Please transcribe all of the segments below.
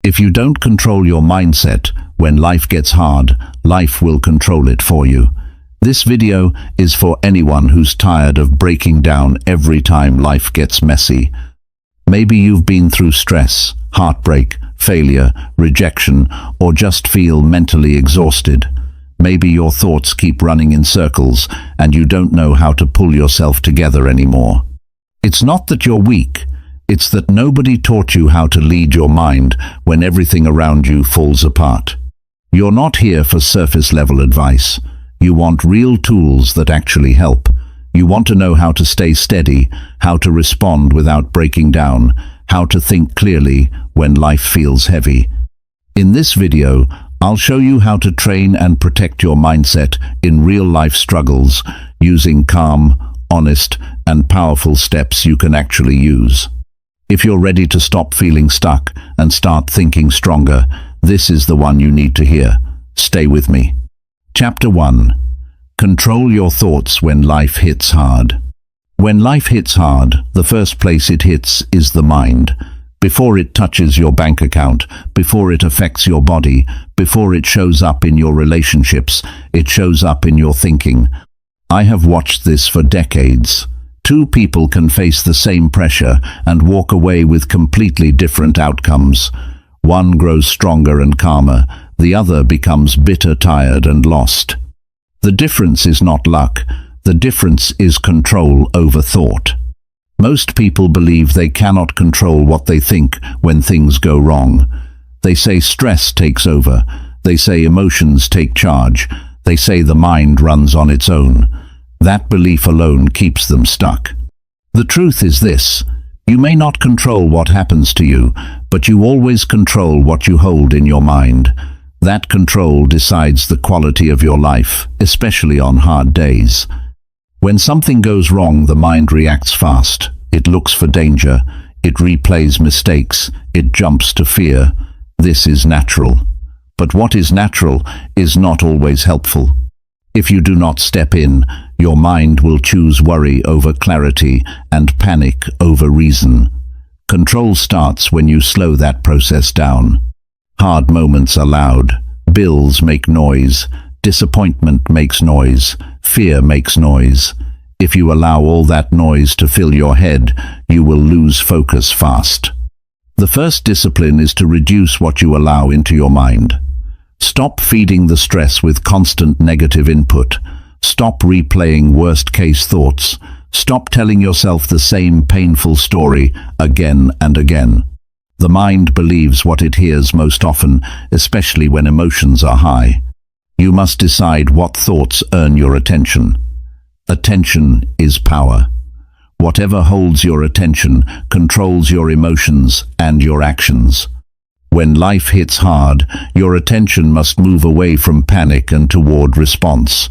If you don't control your mindset, when life gets hard, life will control it for you. This video is for anyone who's tired of breaking down every time life gets messy. Maybe you've been through stress, heartbreak, failure, rejection, or just feel mentally exhausted. Maybe your thoughts keep running in circles and you don't know how to pull yourself together anymore. It's not that you're weak, it's that nobody taught you how to lead your mind when everything around you falls apart. You're not here for surface-level advice. You want real tools that actually help. You want to know how to stay steady, how to respond without breaking down, how to think clearly when life feels heavy. In this video, I'll show you how to train and protect your mindset in real-life struggles using calm, honest, and powerful steps you can actually use. If you're ready to stop feeling stuck and start thinking stronger, this is the one you need to hear. Stay with me. Chapter 1. Control your thoughts when life hits hard. When life hits hard, the first place it hits is the mind. Before it touches your bank account, before it affects your body, before it shows up in your relationships, it shows up in your thinking. I have watched this for decades. Two people can face the same pressure and walk away with completely different outcomes. One grows stronger and calmer, the other becomes bitter, tired, and lost. The difference is not luck, the difference is control over thought. Most people believe they cannot control what they think when things go wrong. They say stress takes over, they say emotions take charge, they say the mind runs on its own. That belief alone keeps them stuck. The truth is this: you may not control what happens to you, but you always control what you hold in your mind. That control decides the quality of your life, especially on hard days. When something goes wrong, the mind reacts fast. It looks for danger, it replays mistakes, it jumps to fear. This is natural. But what is natural is not always helpful. If you do not step in, your mind will choose worry over clarity and panic over reason. Control starts when you slow that process down. Hard moments are loud. Bills make noise. Disappointment makes noise. Fear makes noise. If you allow all that noise to fill your head, you will lose focus fast. The first discipline is to reduce what you allow into your mind. Stop feeding the stress with constant negative input. Stop replaying worst-case thoughts. Stop telling yourself the same painful story again and again. The mind believes what it hears most often, especially when emotions are high. You must decide what thoughts earn your attention. Attention is power. Whatever holds your attention controls your emotions and your actions. When life hits hard, your attention must move away from panic and toward response.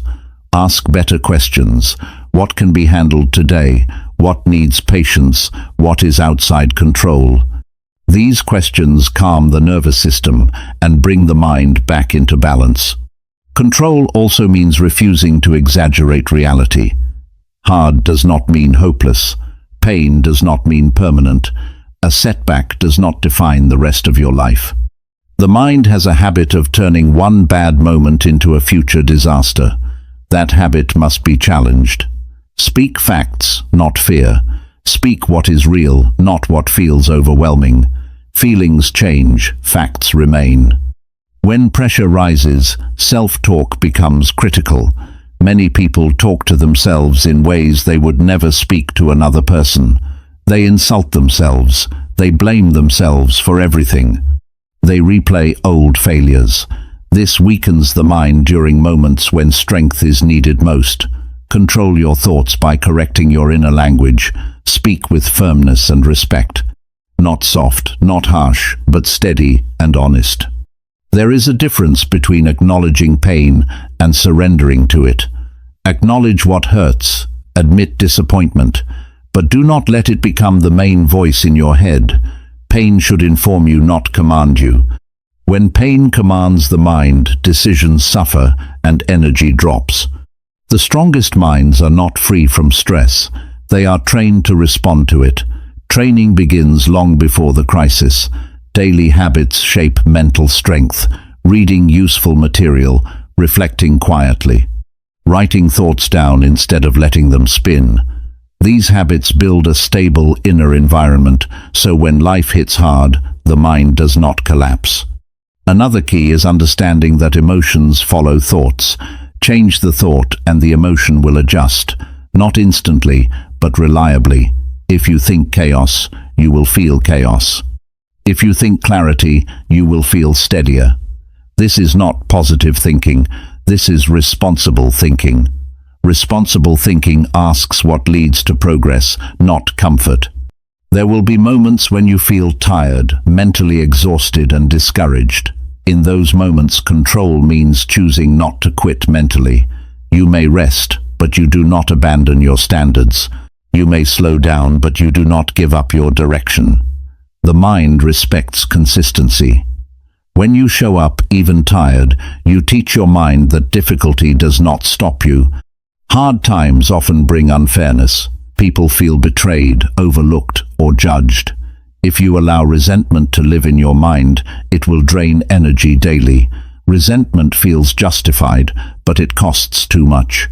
Ask better questions. What can be handled today? What needs patience? What is outside control? These questions calm the nervous system and bring the mind back into balance. Control also means refusing to exaggerate reality. Hard does not mean hopeless. Pain does not mean permanent. A setback does not define the rest of your life. The mind has a habit of turning one bad moment into a future disaster. That habit must be challenged. Speak facts, not fear. Speak what is real, not what feels overwhelming. Feelings change, facts remain. When pressure rises, self-talk becomes critical. Many people talk to themselves in ways they would never speak to another person. They insult themselves. They blame themselves for everything. They replay old failures. This weakens the mind during moments when strength is needed most. Control your thoughts by correcting your inner language. Speak with firmness and respect. Not soft, not harsh, but steady and honest. There is a difference between acknowledging pain and surrendering to it. Acknowledge what hurts. Admit disappointment. But do not let it become the main voice in your head. Pain should inform you, not command you. When pain commands the mind, decisions suffer and energy drops. The strongest minds are not free from stress. They are trained to respond to it. Training begins long before the crisis. Daily habits shape mental strength. Reading useful material, reflecting quietly, writing thoughts down instead of letting them spin. These habits build a stable inner environment, so when life hits hard, the mind does not collapse. Another key is understanding that emotions follow thoughts. Change the thought and the emotion will adjust, not instantly, but reliably. If you think chaos, you will feel chaos. If you think clarity, you will feel steadier. This is not positive thinking, this is responsible thinking. Responsible thinking asks what leads to progress, not comfort. There will be moments when you feel tired, mentally exhausted and discouraged. In those moments, control means choosing not to quit mentally. You may rest, but you do not abandon your standards. You may slow down, but you do not give up your direction. The mind respects consistency. When you show up, even tired, you teach your mind that difficulty does not stop you. Hard times often bring unfairness. People feel betrayed, overlooked, or judged. If you allow resentment to live in your mind, it will drain energy daily. Resentment feels justified, but it costs too much.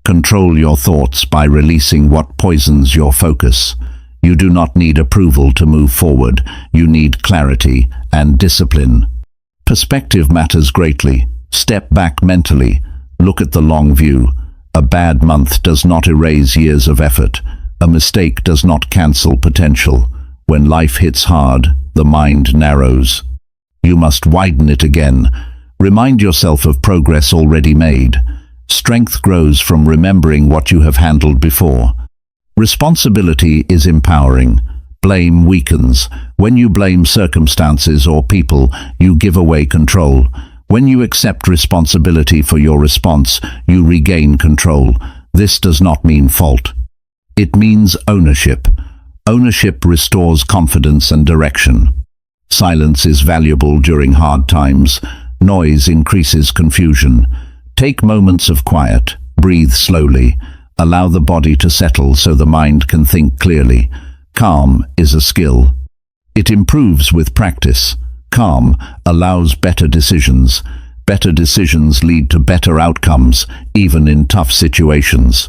Control your thoughts by releasing what poisons your focus. You do not need approval to move forward. You need clarity and discipline. Perspective matters greatly. Step back mentally. Look at the long view. A bad month does not erase years of effort. A mistake does not cancel potential. When life hits hard, the mind narrows. You must widen it again. Remind yourself of progress already made. Strength grows from remembering what you have handled before. Responsibility is empowering. Blame weakens. When you blame circumstances or people, you give away control. When you accept responsibility for your response, you regain control. This does not mean fault. It means ownership. Ownership restores confidence and direction. Silence is valuable during hard times. Noise increases confusion. Take moments of quiet. Breathe slowly. Allow the body to settle so the mind can think clearly. Calm is a skill. It improves with practice. Calm allows better decisions. Better decisions lead to better outcomes, even in tough situations.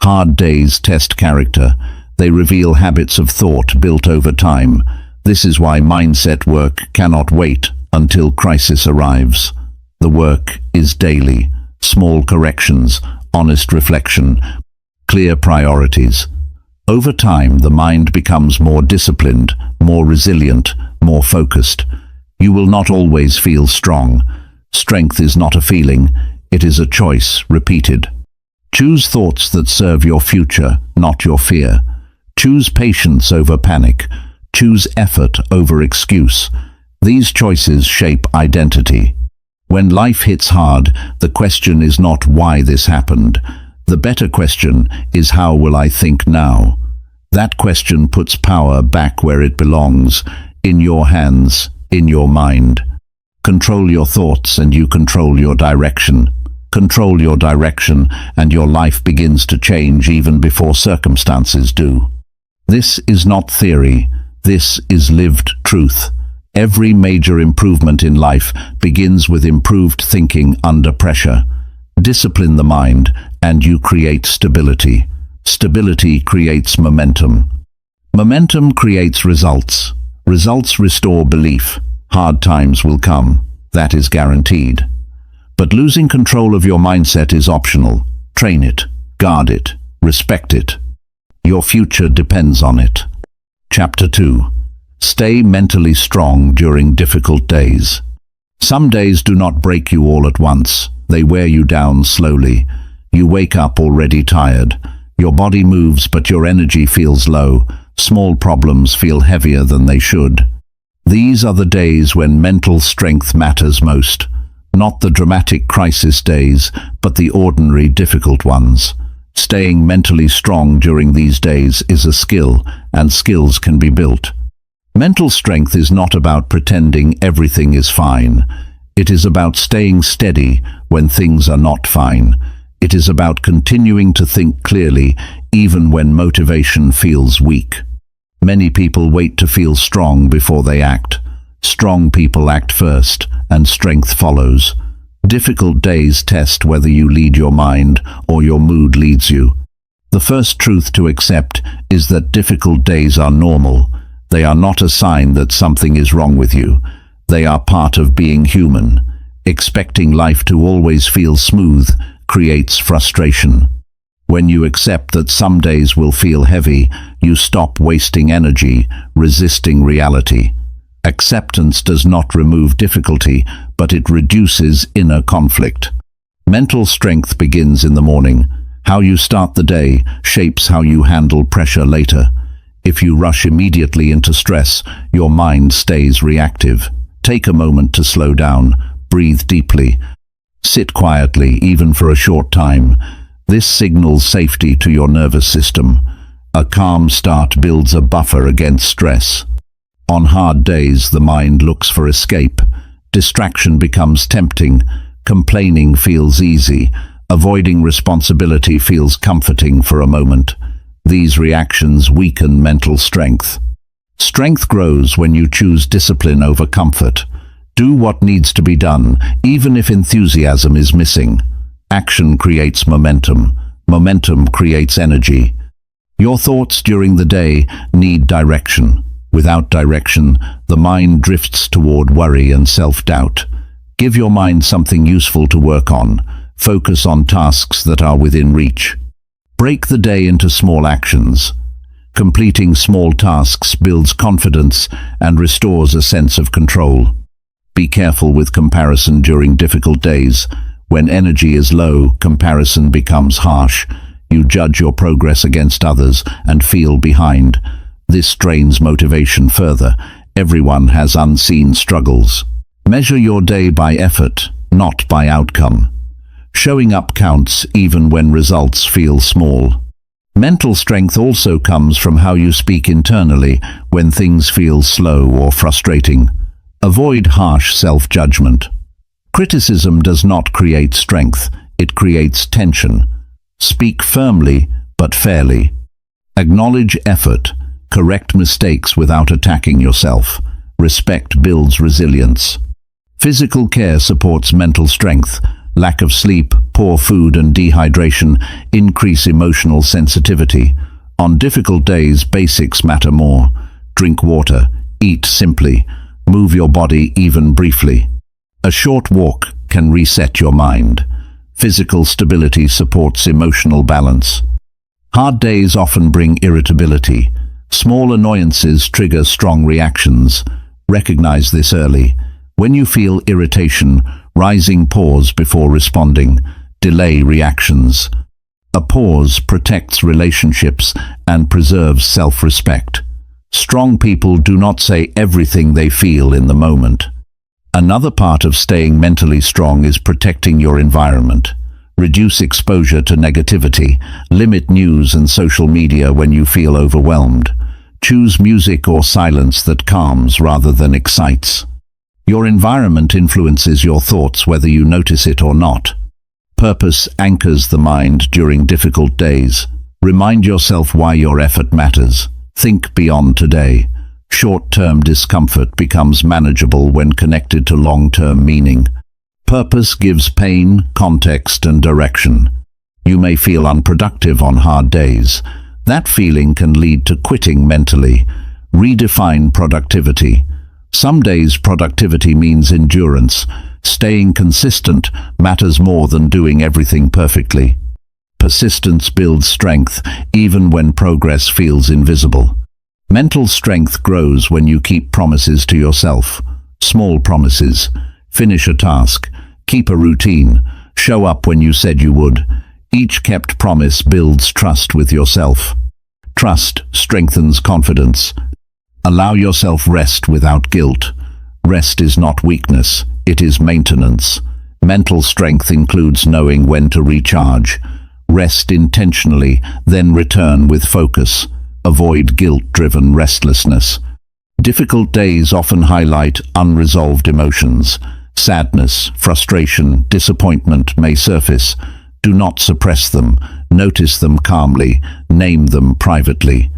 Hard days test character. They reveal habits of thought built over time. This is why mindset work cannot wait until crisis arrives. The work is daily. Small corrections, honest reflection, clear priorities. Over time, the mind becomes more disciplined, more resilient, more focused. You will not always feel strong. Strength is not a feeling, it is a choice, repeated. Choose thoughts that serve your future, not your fear. Choose patience over panic. Choose effort over excuse. These choices shape identity. When life hits hard, the question is not why this happened. The better question is how will I think now? That question puts power back where it belongs, in your hands, in your mind. Control your thoughts and you control your direction. Control your direction and your life begins to change even before circumstances do. This is not theory, this is lived truth. Every major improvement in life begins with improved thinking under pressure. Discipline the mind and you create stability. Stability creates momentum. Momentum creates results. Results restore belief. Hard times will come. That is guaranteed. But losing control of your mindset is optional. Train it, guard it, respect it. Your future depends on it. Chapter 2. Stay mentally strong during difficult days. Some days do not break you all at once. They wear you down slowly. You wake up already tired. Your body moves but your energy feels low. Small problems feel heavier than they should. These are the days when mental strength matters most. Not the dramatic crisis days, but the ordinary difficult ones. Staying mentally strong during these days is a skill, and skills can be built. Mental strength is not about pretending everything is fine. It is about staying steady when things are not fine. It is about continuing to think clearly even when motivation feels weak. Many people wait to feel strong before they act. Strong people act first, and strength follows. Difficult days test whether you lead your mind or your mood leads you. The first truth to accept is that difficult days are normal. They are not a sign that something is wrong with you. They are part of being human. Expecting life to always feel smooth creates frustration. When you accept that some days will feel heavy, you stop wasting energy resisting reality. Acceptance does not remove difficulty, but it reduces inner conflict. Mental strength begins in the morning. How you start the day shapes how you handle pressure later. If you rush immediately into stress, your mind stays reactive. Take a moment to slow down, breathe deeply. Sit quietly, even for a short time. This signals safety to your nervous system. A calm start builds a buffer against stress. On hard days, the mind looks for escape. Distraction becomes tempting. Complaining feels easy. Avoiding responsibility feels comforting for a moment. These reactions weaken mental strength. Strength grows when you choose discipline over comfort. Do what needs to be done, even if enthusiasm is missing. Action creates momentum. Momentum creates energy. Your thoughts during the day need direction. Without direction, the mind drifts toward worry and self-doubt. Give your mind something useful to work on. Focus on tasks that are within reach. Break the day into small actions. Completing small tasks builds confidence and restores a sense of control. Be careful with comparison during difficult days. When energy is low, comparison becomes harsh. You judge your progress against others and feel behind. This drains motivation further. Everyone has unseen struggles. Measure your day by effort, not by outcome. Showing up counts even when results feel small. Mental strength also comes from how you speak internally when things feel slow or frustrating. Avoid harsh self-judgment. Criticism does not create strength, it creates tension. Speak firmly but fairly. Acknowledge effort. Correct mistakes without attacking yourself. Respect builds resilience. Physical care supports mental strength. Lack of sleep, poor food and dehydration increase emotional sensitivity. On difficult days, basics matter more. Drink water, eat simply, move your body even briefly. A short walk can reset your mind. Physical stability supports emotional balance. Hard days often bring irritability. Small annoyances trigger strong reactions. Recognize this early. When you feel irritation, rising, pause before responding. Delay reactions. A pause protects relationships and preserves self-respect. Strong people do not say everything they feel in the moment. Another part of staying mentally strong is protecting your environment. Reduce exposure to negativity. Limit news and social media when you feel overwhelmed. Choose music or silence that calms rather than excites. Your environment influences your thoughts whether you notice it or not. Purpose anchors the mind during difficult days. Remind yourself why your effort matters. Think beyond today. Short-term discomfort becomes manageable when connected to long-term meaning. Purpose gives pain, context, and direction. You may feel unproductive on hard days. That feeling can lead to quitting mentally. Redefine productivity. Some days productivity means endurance. Staying consistent matters more than doing everything perfectly. Persistence builds strength even when progress feels invisible. Mental strength grows when you keep promises to yourself. Small promises. Finish a task. Keep a routine. Show up when you said you would. Each kept promise builds trust with yourself. Trust strengthens confidence. Allow yourself rest without guilt. Rest is not weakness, it is maintenance. Mental strength includes knowing when to recharge. Rest intentionally, then return with focus. Avoid guilt-driven restlessness. Difficult days often highlight unresolved emotions. Sadness, frustration, disappointment may surface. Do not suppress them. Notice them calmly. Name them privately.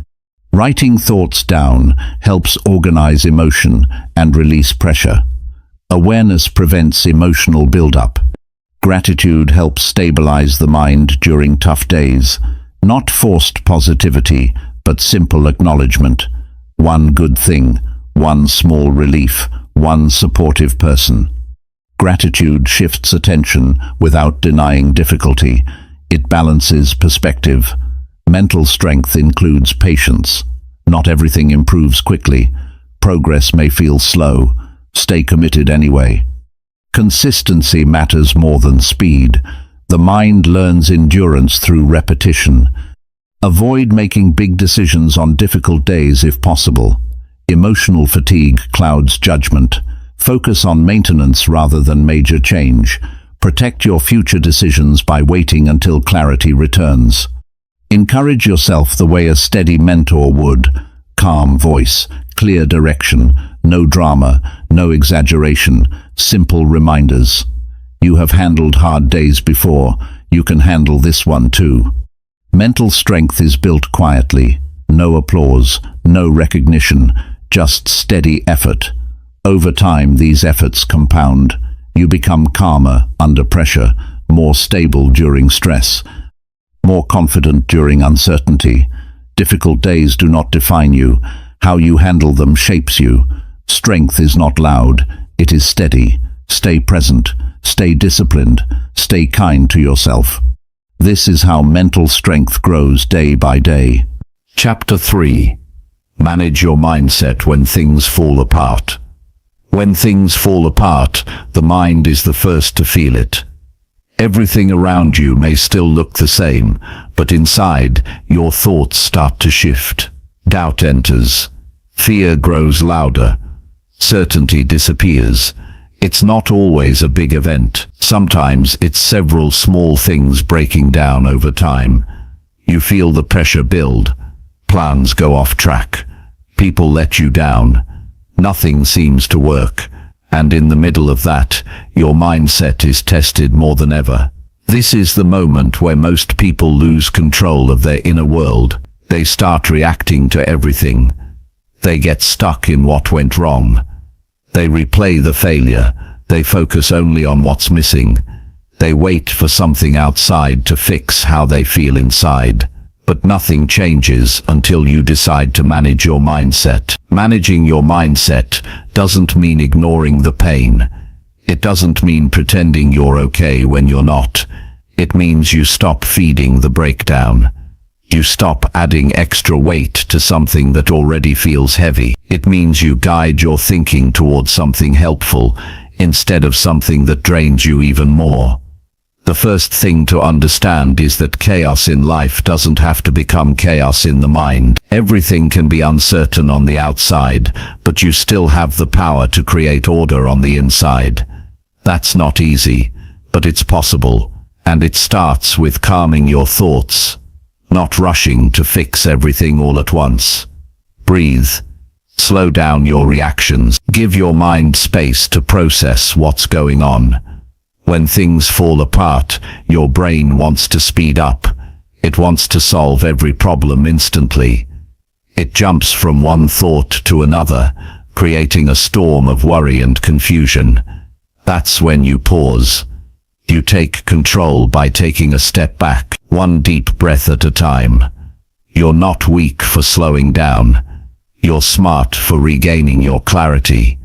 Writing thoughts down helps organize emotion and release pressure. Awareness prevents emotional buildup. Gratitude helps stabilize the mind during tough days. Not forced positivity, but simple acknowledgement. One good thing, one small relief, one supportive person. Gratitude shifts attention without denying difficulty. It balances perspective. Mental strength includes patience. Not everything improves quickly. Progress may feel slow. Stay committed anyway. Consistency matters more than speed. The mind learns endurance through repetition. Avoid making big decisions on difficult days if possible. Emotional fatigue clouds judgment. Focus on maintenance rather than major change. Protect your future decisions by waiting until clarity returns. Encourage yourself the way a steady mentor would. Calm voice, clear direction, no drama, no exaggeration, simple reminders. You have handled hard days before, you can handle this one too. Mental strength is built quietly. No applause, no recognition, just steady effort. Over time, these efforts compound. You become calmer under pressure, more stable during stress, more confident during uncertainty. Difficult days do not define you. How you handle them shapes you. Strength is not loud, it is steady. Stay present, stay disciplined, stay kind to yourself. This is how mental strength grows day by day. Chapter 3. Manage your mindset when things fall apart. When things fall apart, the mind is the first to feel it. Everything around you may still look the same, but inside, your thoughts start to shift. Doubt enters. Fear grows louder. Certainty disappears. It's not always a big event. Sometimes it's several small things breaking down over time. You feel the pressure build. Plans go off track. People let you down. Nothing seems to work. And in the middle of that, your mindset is tested more than ever. This is the moment where most people lose control of their inner world. They start reacting to everything. They get stuck in what went wrong. They replay the failure. They focus only on what's missing. They wait for something outside to fix how they feel inside. But nothing changes until you decide to manage your mindset. Managing your mindset doesn't mean ignoring the pain. It doesn't mean pretending you're okay when you're not. It means you stop feeding the breakdown. You stop adding extra weight to something that already feels heavy. It means you guide your thinking towards something helpful instead of something that drains you even more. The first thing to understand is that chaos in life doesn't have to become chaos in the mind. Everything can be uncertain on the outside, but you still have the power to create order on the inside. That's not easy, but it's possible, and it starts with calming your thoughts, not rushing to fix everything all at once. Breathe. Slow down your reactions. Give your mind space to process what's going on. When things fall apart, your brain wants to speed up. It wants to solve every problem instantly. It jumps from one thought to another, creating a storm of worry and confusion. That's when you pause. You take control by taking a step back, one deep breath at a time. You're not weak for slowing down. You're smart for regaining your clarity.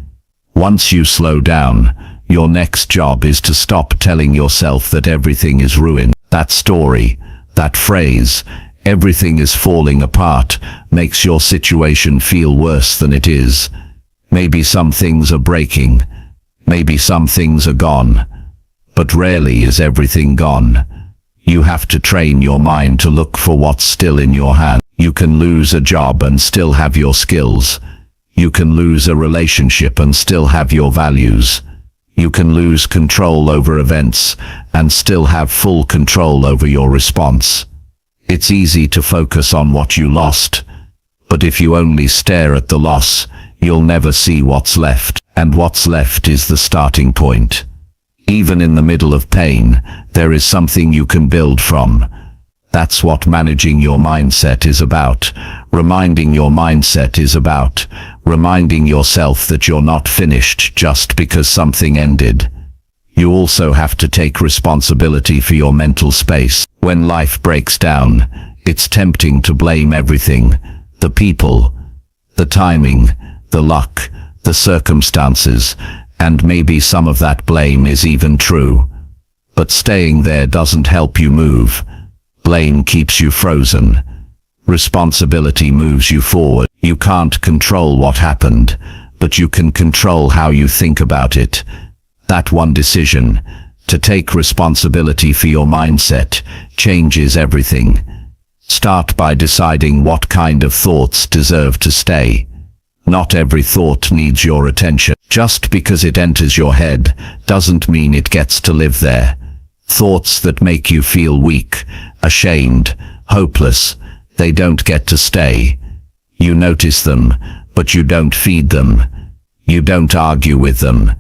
Once you slow down, your next job is to stop telling yourself that everything is ruined. That story, that phrase, everything is falling apart, makes your situation feel worse than it is. Maybe some things are breaking. Maybe some things are gone. But rarely is everything gone. You have to train your mind to look for what's still in your hand. You can lose a job and still have your skills. You can lose a relationship and still have your values. You can lose control over events and still have full control over your response. It's easy to focus on what you lost, but if you only stare at the loss, you'll never see what's left, and what's left is the starting point. Even in the middle of pain, there is something you can build from. That's what managing your mindset is about. Reminding your mindset is about reminding yourself that you're not finished just because something ended. You also have to take responsibility for your mental space. When life breaks down, it's tempting to blame everything. The people, the timing, the luck, the circumstances, and maybe some of that blame is even true. But staying there doesn't help you move. Blame keeps you frozen. Responsibility moves you forward. You can't control what happened, but you can control how you think about it. That one decision, to take responsibility for your mindset, changes everything. Start by deciding what kind of thoughts deserve to stay. Not every thought needs your attention. Just because it enters your head doesn't mean it gets to live there. Thoughts that make you feel weak, ashamed, hopeless, they don't get to stay. You notice them, but you don't feed them. You don't argue with them.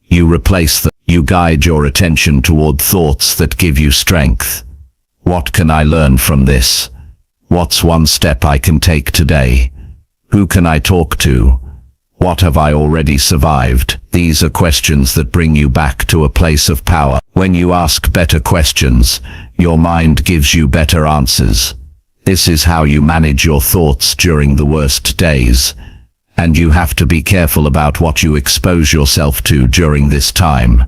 You replace them. You guide your attention toward thoughts that give you strength. What can I learn from this? What's one step I can take today? Who can I talk to? What have I already survived? These are questions that bring you back to a place of power. When you ask better questions, your mind gives you better answers. This is how you manage your thoughts during the worst days. And you have to be careful about what you expose yourself to during this time.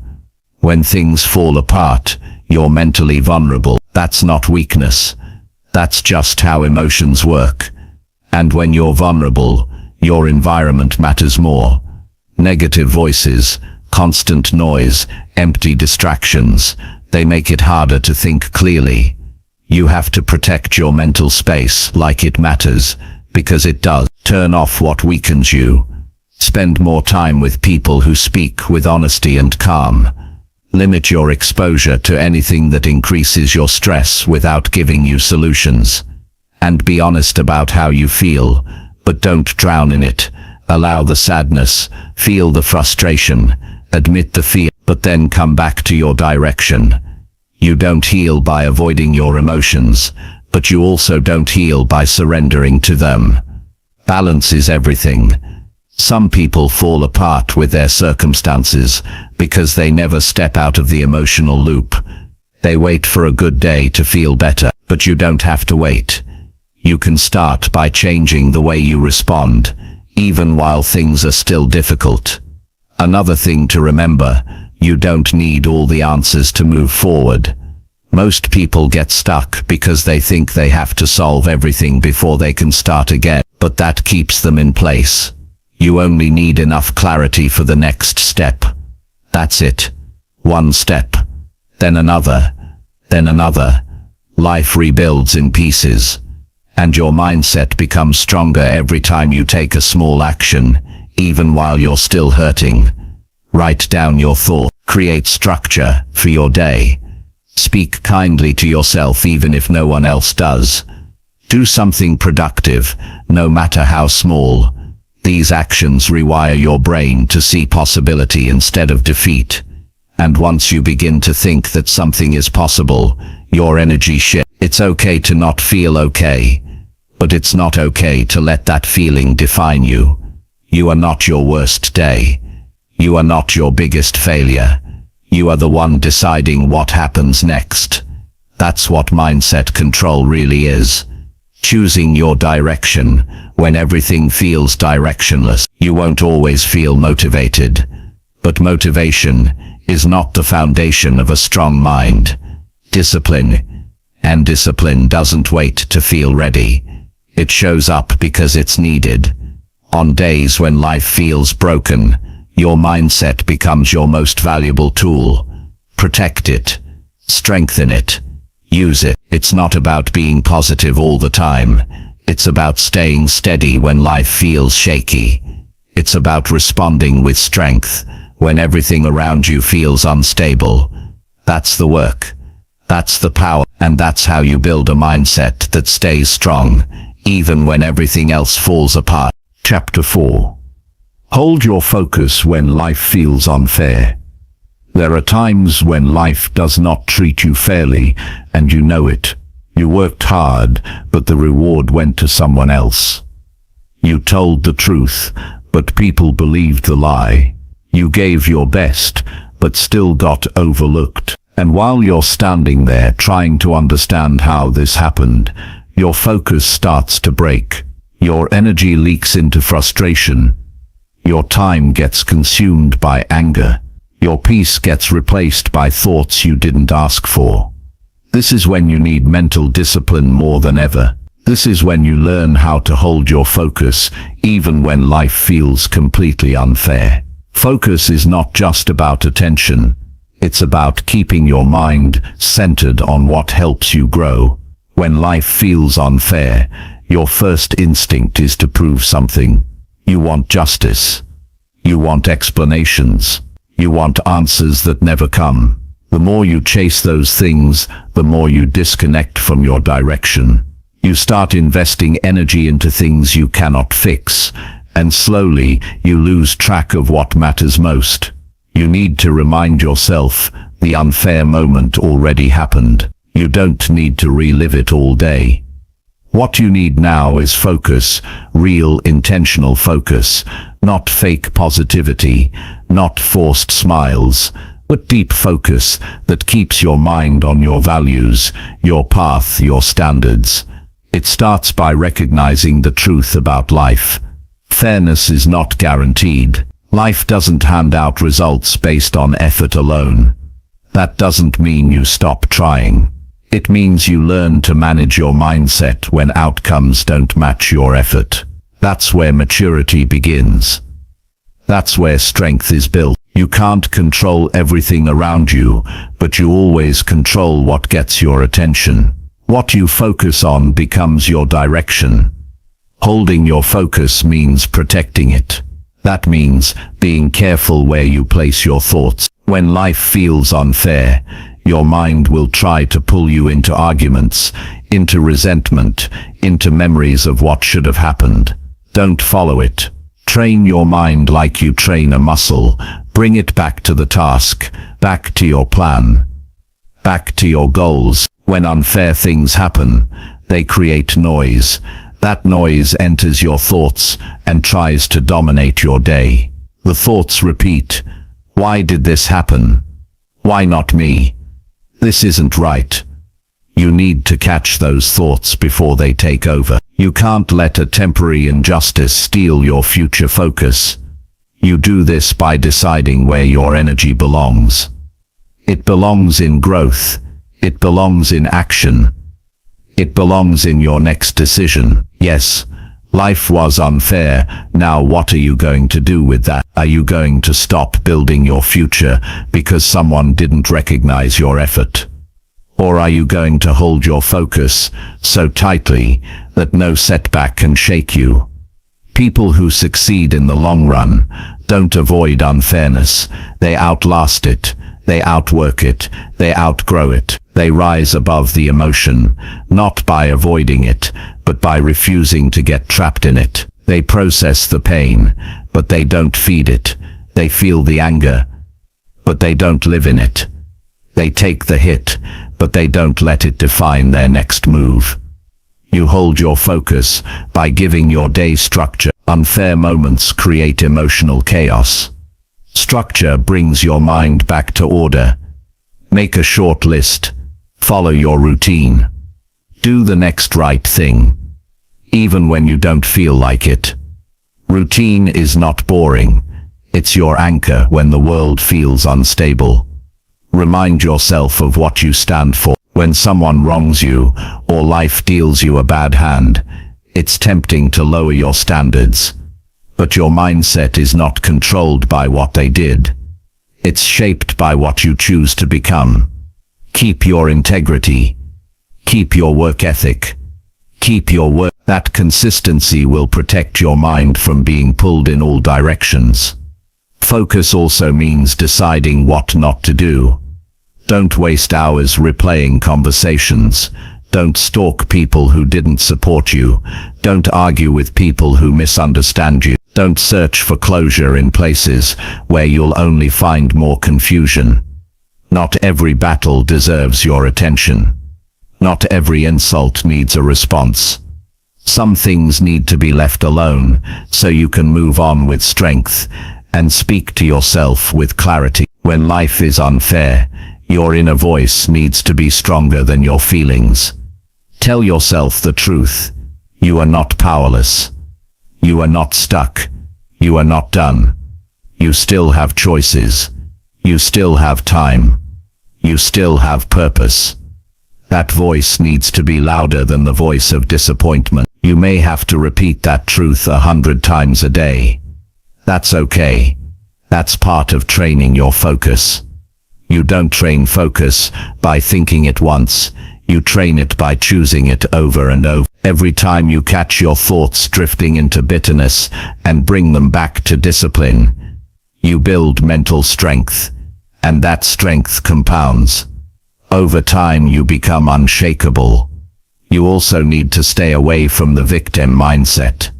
When things fall apart, you're mentally vulnerable. That's not weakness. That's just how emotions work. And when you're vulnerable, your environment matters more. Negative voices, constant noise, empty distractions, they make it harder to think clearly. You have to protect your mental space like it matters, because it does. Turn off what weakens you. Spend more time with people who speak with honesty and calm. Limit your exposure to anything that increases your stress without giving you solutions. And be honest about how you feel, but don't drown in it. Allow the sadness, feel the frustration, admit the fear, but then come back to your direction. You don't heal by avoiding your emotions, but you also don't heal by surrendering to them. Balance is everything. Some people fall apart with their circumstances because they never step out of the emotional loop. They wait for a good day to feel better, but you don't have to wait. You can start by changing the way you respond, even while things are still difficult. Another thing to remember, you don't need all the answers to move forward. Most people get stuck because they think they have to solve everything before they can start again, but that keeps them in place. You only need enough clarity for the next step. That's it. One step, then another, then another. Life rebuilds in pieces. And your mindset becomes stronger every time you take a small action, even while you're still hurting. Write down your thoughts. Create structure for your day. Speak kindly to yourself even if no one else does. Do something productive, no matter how small. These actions rewire your brain to see possibility instead of defeat. And once you begin to think that something is possible, your energy shifts. It's okay to not feel okay, but it's not okay to let that feeling define you. You are not your worst day. You are not your biggest failure. You are the one deciding what happens next. That's what mindset control really is. Choosing your direction when everything feels directionless. You won't always feel motivated, but motivation is not the foundation of a strong mind. Discipline. And discipline doesn't wait to feel ready. It shows up because it's needed. On days when life feels broken, your mindset becomes your most valuable tool. Protect it. Strengthen it. Use it. It's not about being positive all the time. It's about staying steady when life feels shaky. It's about responding with strength when everything around you feels unstable. That's the work. That's the power. And that's how you build a mindset that stays strong, even when everything else falls apart. Chapter 4. Hold your focus when life feels unfair. There are times when life does not treat you fairly, and you know it. You worked hard, but the reward went to someone else. You told the truth, but people believed the lie. You gave your best, but still got overlooked. And while you're standing there trying to understand how this happened, your focus starts to break. Your energy leaks into frustration. Your time gets consumed by anger. Your peace gets replaced by thoughts you didn't ask for. This is when you need mental discipline more than ever. This is when you learn how to hold your focus, even when life feels completely unfair. Focus is not just about attention. It's about keeping your mind centered on what helps you grow. When life feels unfair, your first instinct is to prove something. You want justice. You want explanations. You want answers that never come. The more you chase those things, the more you disconnect from your direction. You start investing energy into things you cannot fix, and slowly you lose track of what matters most. You need to remind yourself the unfair moment already happened. You don't need to relive it all day. What you need now is focus, real intentional focus, not fake positivity, not forced smiles, but deep focus that keeps your mind on your values, your path, your standards. It starts by recognizing the truth about life. Fairness is not guaranteed. Life doesn't hand out results based on effort alone. That doesn't mean you stop trying. It means you learn to manage your mindset when outcomes don't match your effort. That's where maturity begins. That's where strength is built. You can't control everything around you, but you always control what gets your attention. What you focus on becomes your direction. Holding your focus means protecting it. That means being careful where you place your thoughts. When life feels unfair, your mind will try to pull you into arguments, into resentment, into memories of what should have happened. Don't follow it. Train your mind like you train a muscle. Bring it back to the task, back to your plan, back to your goals. When unfair things happen, they create noise. That noise enters your thoughts and tries to dominate your day. The thoughts repeat, why did this happen? Why not me? This isn't right. You need to catch those thoughts before they take over. You can't let a temporary injustice steal your future focus. You do this by deciding where your energy belongs. It belongs in growth. It belongs in action. It belongs in your next decision. Yes, life was unfair. Now what are you going to do with that? Are you going to stop building your future because someone didn't recognize your effort? Or are you going to hold your focus so tightly that no setback can shake you? People who succeed in the long run don't avoid unfairness. They outlast it. They outwork it. They outgrow it. They rise above the emotion, not by avoiding it, but by refusing to get trapped in it. They process the pain, but they don't feed it. They feel the anger, but they don't live in it. They take the hit, but they don't let it define their next move. You hold your focus by giving your day structure. Unfair moments create emotional chaos. Structure brings your mind back to order. Make a short list. Follow your routine. Do the next right thing, even when you don't feel like it. Routine is not boring. It's your anchor when the world feels unstable. Remind yourself of what you stand for. When someone wrongs you or life deals you a bad hand, it's tempting to lower your standards. But your mindset is not controlled by what they did. It's shaped by what you choose to become. Keep your integrity. Keep your work ethic. Keep your work. That consistency will protect your mind from being pulled in all directions. Focus also means deciding what not to do. Don't waste hours replaying conversations. Don't stalk people who didn't support you. Don't argue with people who misunderstand you. Don't search for closure in places where you'll only find more confusion. Not every battle deserves your attention. Not every insult needs a response. Some things need to be left alone so you can move on with strength and speak to yourself with clarity. When life is unfair, your inner voice needs to be stronger than your feelings. Tell yourself the truth. You are not powerless. You are not stuck. You are not done. You still have choices. You still have time. You still have purpose. That voice needs to be louder than the voice of disappointment. You may have to repeat that truth 100 times a day. That's okay. That's part of training your focus. You don't train focus by thinking it once. You train it by choosing it over and over. Every time you catch your thoughts drifting into bitterness and bring them back to discipline, you build mental strength, and that strength compounds. Over time you become unshakable. You also need to stay away from the victim mindset.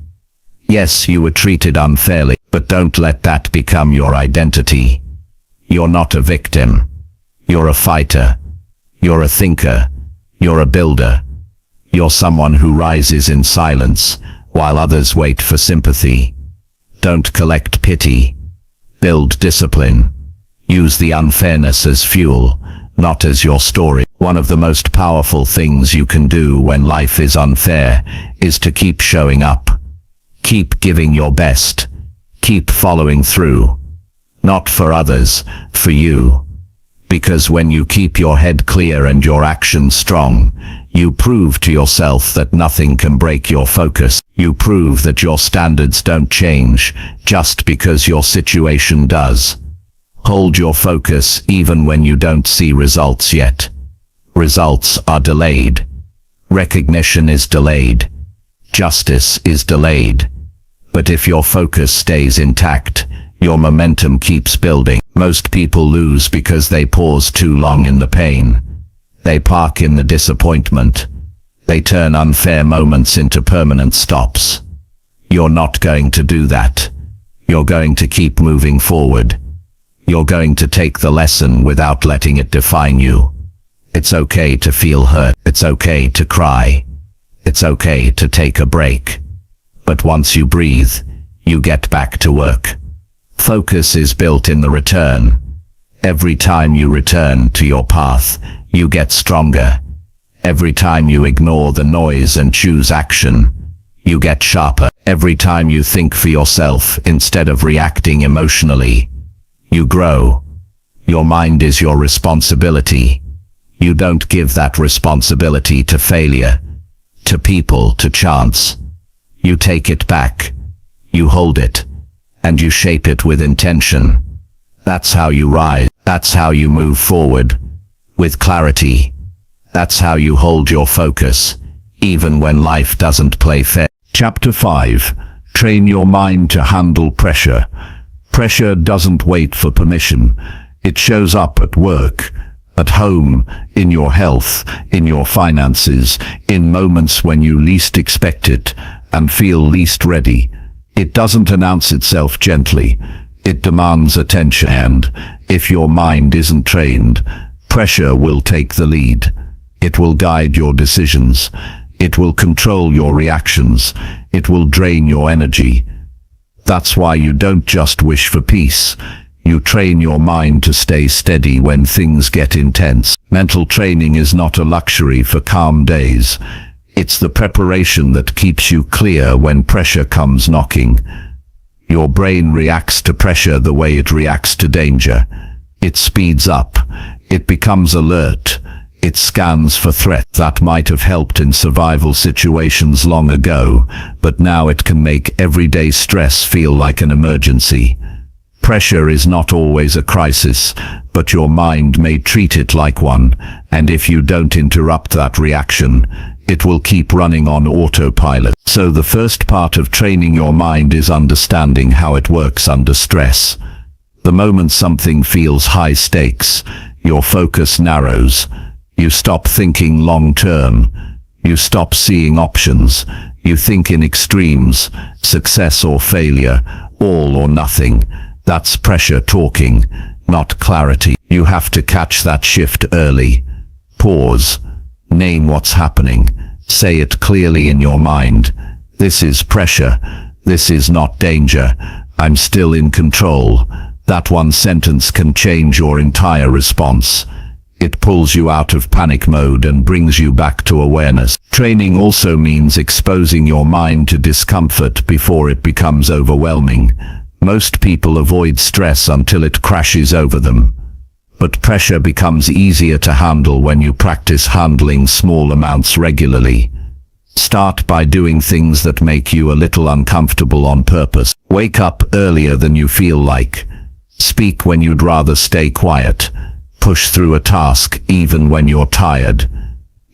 Yes, you were treated unfairly, but don't let that become your identity. You're not a victim. You're a fighter. You're a thinker. You're a builder. You're someone who rises in silence while others wait for sympathy. Don't collect pity. Build discipline. Use the unfairness as fuel, not as your story. One of the most powerful things you can do when life is unfair is to keep showing up. Keep giving your best. Keep following through. Not for others, for you. Because when you keep your head clear and your actions strong, you prove to yourself that nothing can break your focus. You prove that your standards don't change just because your situation does. Hold your focus even when you don't see results yet. Results are delayed. Recognition is delayed. Justice is delayed. But if your focus stays intact, your momentum keeps building. Most people lose because they pause too long in the pain. They park in the disappointment. They turn unfair moments into permanent stops. You're not going to do that. You're going to keep moving forward. You're going to take the lesson without letting it define you. It's okay to feel hurt. It's okay to cry. It's okay to take a break. But once you breathe, you get back to work. Focus is built in the return. Every time you return to your path, you get stronger. Every time you ignore the noise and choose action, you get sharper. Every time you think for yourself instead of reacting emotionally, you grow. Your mind is your responsibility. You don't give that responsibility to failure, to people, to chance. You take it back. You hold it. And you shape it with intention. That's how you rise. That's how you move forward. With clarity. That's how you hold your focus, even when life doesn't play fair. Chapter 5. Train your mind to handle pressure. Pressure doesn't wait for permission. It shows up at work, at home, in your health, in your finances, in moments when you least expect it and feel least ready. It doesn't announce itself gently. It demands attention, and if your mind isn't trained, pressure will take the lead. It will guide your decisions. It will control your reactions. It will drain your energy. That's why you don't just wish for peace. You train your mind to stay steady when things get intense. Mental training is not a luxury for calm days. It's the preparation that keeps you clear when pressure comes knocking. Your brain reacts to pressure the way it reacts to danger. It speeds up. It becomes alert. It scans for threats. That might have helped in survival situations long ago, but now it can make everyday stress feel like an emergency. Pressure is not always a crisis, but your mind may treat it like one, and if you don't interrupt that reaction, it will keep running on autopilot. So the first part of training your mind is understanding how it works under stress. The moment something feels high stakes, your focus narrows. You stop thinking long term. You stop seeing options. You think in extremes, success or failure, all or nothing. That's pressure talking, not clarity. You have to catch that shift early. Pause. Name what's happening. Say it clearly in your mind. This is pressure. This is not danger. I'm still in control. That one sentence can change your entire response. It pulls you out of panic mode and brings you back to awareness. Training also means exposing your mind to discomfort before it becomes overwhelming. Most people avoid stress until it crashes over them. But pressure becomes easier to handle when you practice handling small amounts regularly. Start by doing things that make you a little uncomfortable on purpose. Wake up earlier than you feel like. Speak when you'd rather stay quiet. Push through a task even when you're tired.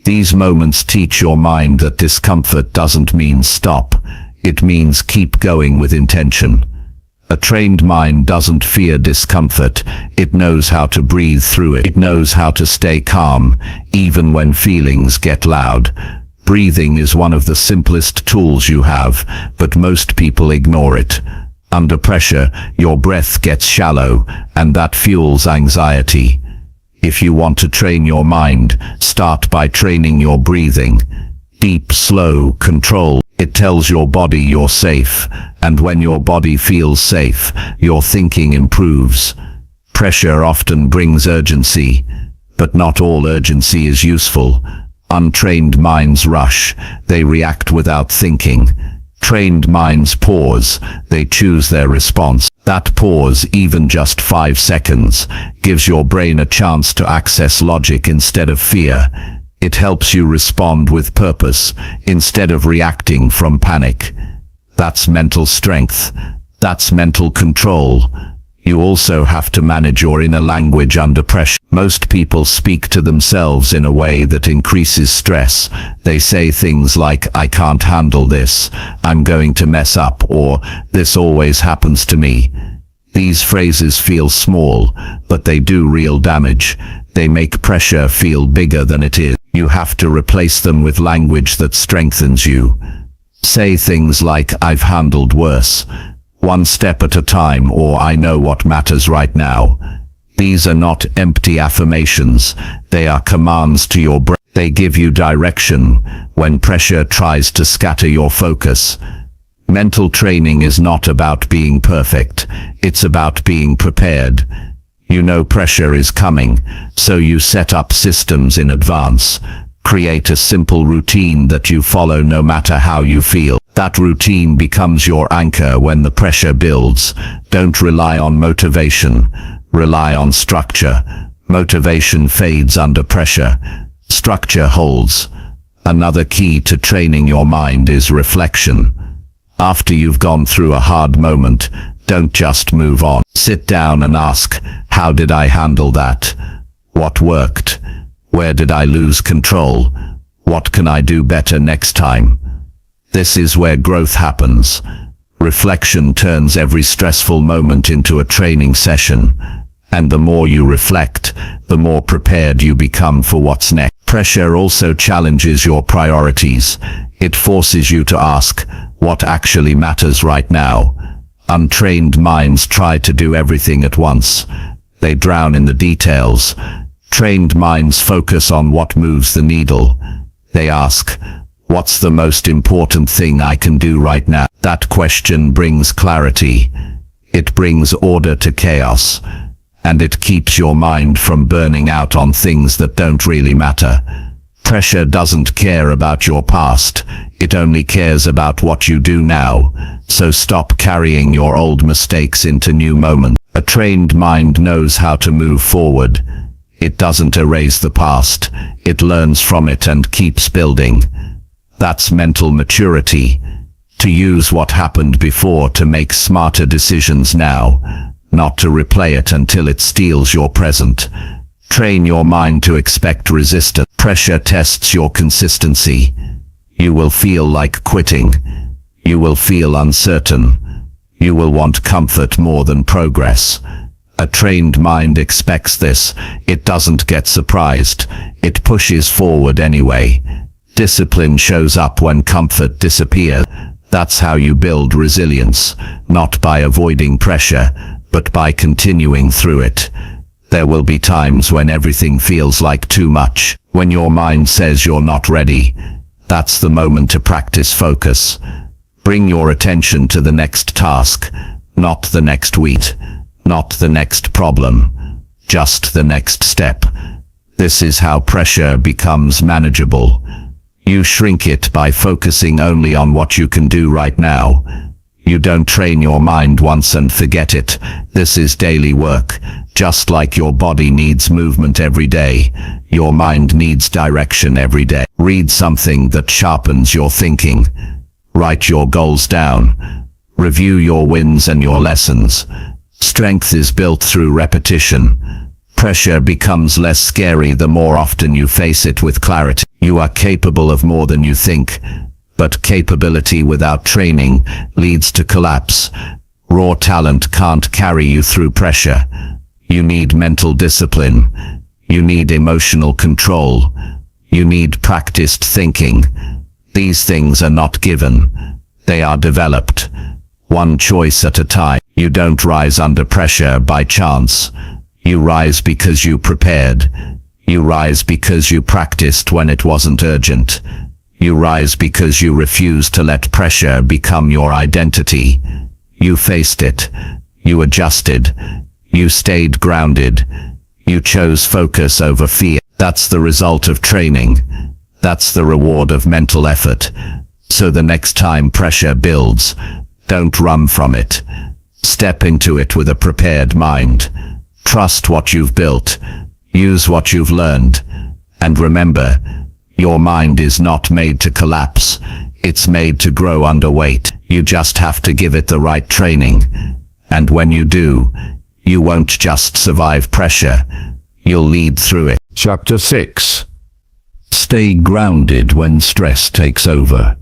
These moments teach your mind that discomfort doesn't mean stop. It means keep going with intention. A trained mind doesn't fear discomfort. It knows how to breathe through it. It knows how to stay calm, even when feelings get loud. Breathing is one of the simplest tools you have, but most people ignore it. Under pressure, your breath gets shallow, and that fuels anxiety. If you want to train your mind, start by training your breathing. Deep, slow, controlled. It tells your body you're safe, and when your body feels safe, your thinking improves. Pressure often brings urgency, but not all urgency is useful. Untrained minds rush. They react without thinking. Trained minds pause. They choose their response. That pause, even just 5 seconds, gives your brain a chance to access logic instead of fear. It helps you respond with purpose, instead of reacting from panic. That's mental strength. That's mental control. You also have to manage your inner language under pressure. Most people speak to themselves in a way that increases stress. They say things like, I can't handle this, I'm going to mess up, or this always happens to me. These phrases feel small, but they do real damage. They make pressure feel bigger than it is. You have to replace them with language that strengthens you. Say things like, I've handled worse, one step at a time, or I know what matters right now. These are not empty affirmations. They are commands to your brain. They give you direction when pressure tries to scatter your focus. Mental training is not about being perfect. It's about being prepared. You know pressure is coming, so you set up systems in advance. Create a simple routine that you follow no matter how you feel. That routine becomes your anchor when the pressure builds. Don't rely on motivation. Rely on structure. Motivation fades under pressure. Structure holds. Another key to training your mind is reflection. After you've gone through a hard moment, don't just move on. Sit down and ask, how did I handle that? What worked? Where did I lose control? What can I do better next time? This is where growth happens. Reflection turns every stressful moment into a training session. And the more you reflect, the more prepared you become for what's next. Pressure also challenges your priorities. It forces you to ask, what actually matters right now? Untrained minds try to do everything at once. They drown in the details. Trained minds focus on what moves the needle. They ask, what's the most important thing I can do right now? That question brings clarity. It brings order to chaos. And it keeps your mind from burning out on things that don't really matter. Pressure doesn't care about your past. It only cares about what you do now. So stop carrying your old mistakes into new moments. A trained mind knows how to move forward. It doesn't erase the past. It learns from it and keeps building. That's mental maturity. To use what happened before to make smarter decisions now, not to replay it until it steals your present. Train your mind to expect resistance. Pressure tests your consistency. You will feel like quitting. You will feel uncertain. You will want comfort more than progress. A trained mind expects this. It doesn't get surprised. It pushes forward anyway. Discipline shows up when comfort disappears. That's how you build resilience, not by avoiding pressure, but by continuing through it. There will be times when everything feels like too much, when your mind says you're not ready. That's the moment to practice focus. Bring your attention to the next task, not the next week, not the next problem, just the next step. This is how pressure becomes manageable. You shrink it by focusing only on what you can do right now. You don't train your mind once and forget it. This is daily work. Just like your body needs movement every day, your mind needs direction every day. Read something that sharpens your thinking. Write your goals down. Review your wins and your lessons. Strength is built through repetition. Pressure becomes less scary the more often you face it with clarity. You are capable of more than you think, but capability without training leads to collapse. Raw talent can't carry you through pressure. You need mental discipline. You need emotional control. You need practiced thinking. These things are not given. They are developed. One choice at a time. You don't rise under pressure by chance. You rise because you prepared. You rise because you practiced when it wasn't urgent. You rise because you refused to let pressure become your identity. You faced it. You adjusted. You stayed grounded. You chose focus over fear. That's the result of training. That's the reward of mental effort. So the next time pressure builds, don't run from it. Step into it with a prepared mind. Trust what you've built. Use what you've learned. And remember, your mind is not made to collapse. It's made to grow under weight. You just have to give it the right training. And when you do, you won't just survive pressure. You'll lead through it. Chapter 6. Stay grounded when stress takes over.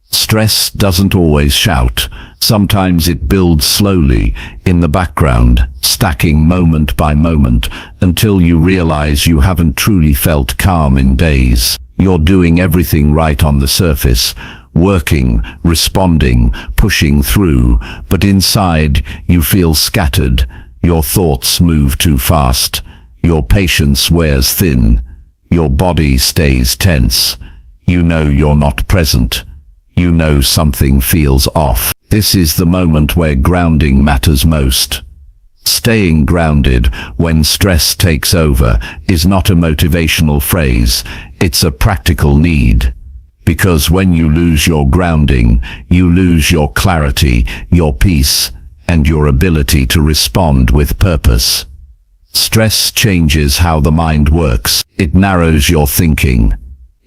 Stress doesn't always shout. Sometimes it builds slowly, in the background, stacking moment by moment, until you realize you haven't truly felt calm in days. You're doing everything right on the surface, working, responding, pushing through, but inside you feel scattered. Your thoughts move too fast. Your patience wears thin. Your body stays tense. You know you're not present. You know something feels off. This is the moment where grounding matters most. Staying grounded when stress takes over is not a motivational phrase, it's a practical need. Because when you lose your grounding, you lose your clarity, your peace, and your ability to respond with purpose. Stress changes how the mind works. It narrows your thinking.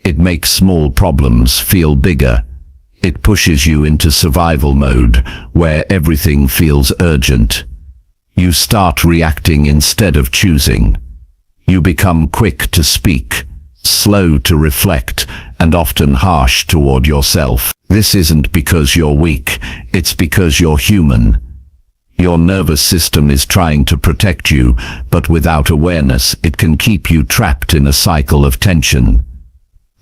It makes small problems feel bigger. It pushes you into survival mode, where everything feels urgent. You start reacting instead of choosing. You become quick to speak, slow to reflect, and often harsh toward yourself. This isn't because you're weak, it's because you're human. Your nervous system is trying to protect you, but without awareness, it can keep you trapped in a cycle of tension.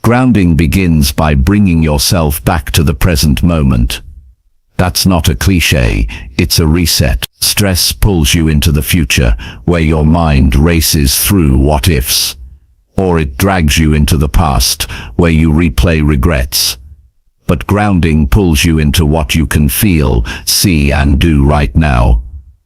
Grounding begins by bringing yourself back to the present moment. That's not a cliché, it's a reset. Stress pulls you into the future, where your mind races through what-ifs. Or it drags you into the past, where you replay regrets. But grounding pulls you into what you can feel, see and do right now.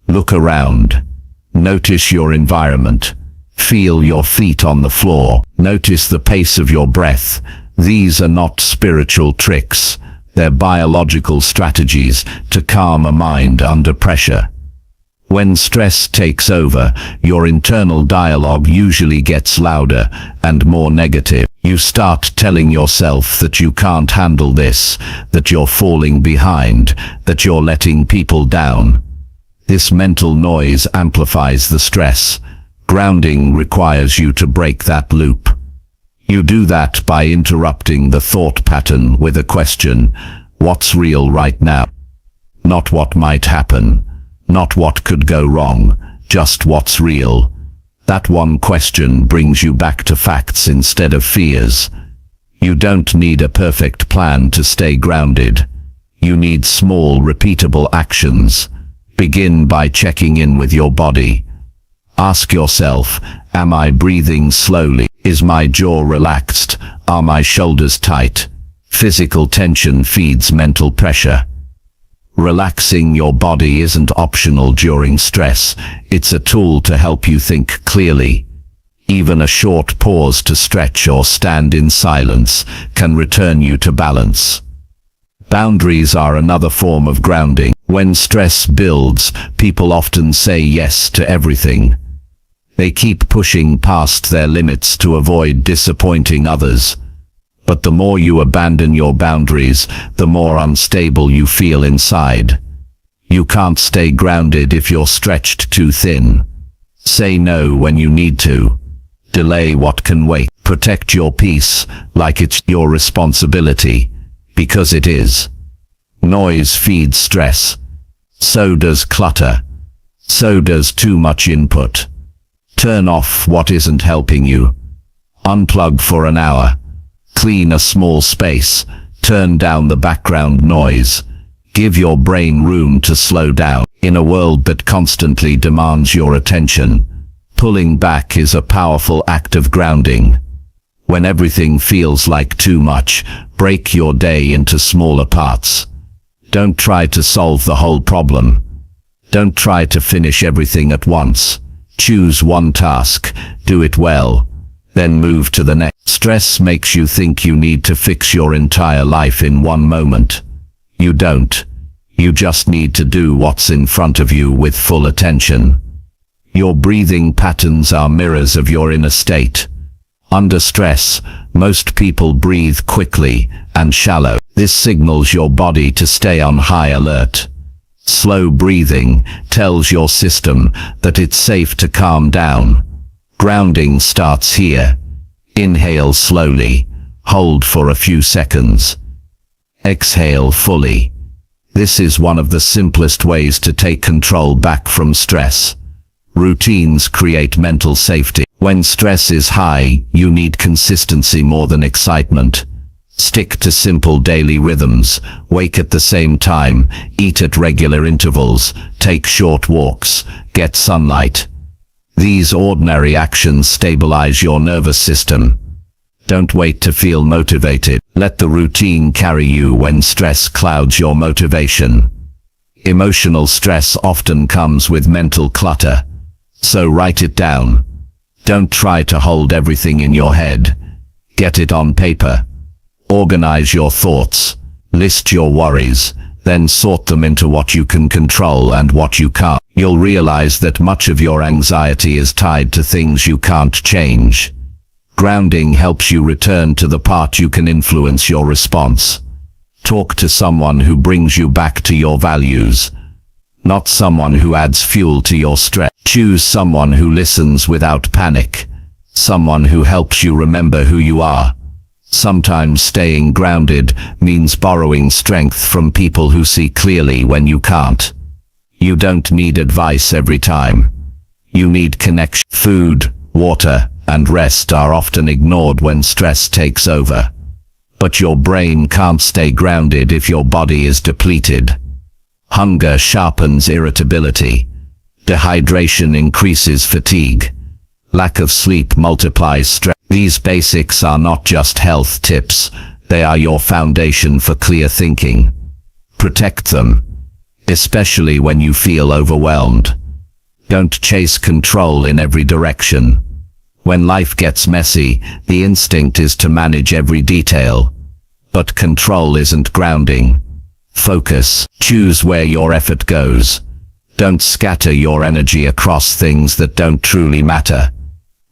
Look around. Notice your environment. Feel your feet on the floor. Notice the pace of your breath. These are not spiritual tricks. They're biological strategies to calm a mind under pressure. When stress takes over, your internal dialogue usually gets louder and more negative. You start telling yourself that you can't handle this, that you're falling behind, that you're letting people down. This mental noise amplifies the stress. Grounding requires you to break that loop. You do that by interrupting the thought pattern with a question. What's real right now? Not what might happen. Not what could go wrong. Just what's real. That one question brings you back to facts instead of fears. You don't need a perfect plan to stay grounded. You need small, repeatable actions. Begin by checking in with your body. Ask yourself, am I breathing slowly? Is my jaw relaxed? Are my shoulders tight? Physical tension feeds mental pressure. Relaxing your body isn't optional during stress. It's a tool to help you think clearly. Even a short pause to stretch or stand in silence can return you to balance. Boundaries are another form of grounding. When stress builds, people often say yes to everything. They keep pushing past their limits to avoid disappointing others. But the more you abandon your boundaries, the more unstable you feel inside. You can't stay grounded if you're stretched too thin. Say no when you need to. Delay what can wait. Protect your peace like it's your responsibility, because it is. Noise feeds stress. So does clutter. So does too much input. Turn off what isn't helping you. Unplug for an hour. Clean a small space. Turn down the background noise. Give your brain room to slow down. In a world that constantly demands your attention, pulling back is a powerful act of grounding. When everything feels like too much, break your day into smaller parts. Don't try to solve the whole problem. Don't try to finish everything at once. Choose one task, do it well, then move to the next. Stress makes you think you need to fix your entire life in one moment. You don't. You just need to do what's in front of you with full attention. Your breathing patterns are mirrors of your inner state. Under stress, most people breathe quickly and shallow. This signals your body to stay on high alert. Slow breathing tells your system that it's safe to calm down. Grounding starts here. Inhale slowly. Hold for a few seconds. Exhale fully. This is one of the simplest ways to take control back from stress. Routines create mental safety. When stress is high, you need consistency more than excitement. Stick to simple daily rhythms. Wake at the same time, eat at regular intervals, take short walks, get sunlight. These ordinary actions stabilize your nervous system. Don't wait to feel motivated. Let the routine carry you when stress clouds your motivation. Emotional stress often comes with mental clutter. So write it down. Don't try to hold everything in your head. Get it on paper. Organize your thoughts. List your worries. Then sort them into what you can control and what you can't. You'll realize that much of your anxiety is tied to things you can't change. Grounding helps you return to the part you can influence your response. Talk to someone who brings you back to your values, not someone who adds fuel to your stress. Choose someone who listens without panic, someone who helps you remember who you are. Sometimes staying grounded means borrowing strength from people who see clearly when you can't. You don't need advice every time. You need connection. Food, water, and rest are often ignored when stress takes over. But your brain can't stay grounded if your body is depleted. Hunger sharpens irritability. Dehydration increases fatigue. Lack of sleep multiplies stress. These basics are not just health tips, they are your foundation for clear thinking. Protect them, especially when you feel overwhelmed. Don't chase control in every direction. When life gets messy, the instinct is to manage every detail. But control isn't grounding. Focus. Choose where your effort goes. Don't scatter your energy across things that don't truly matter.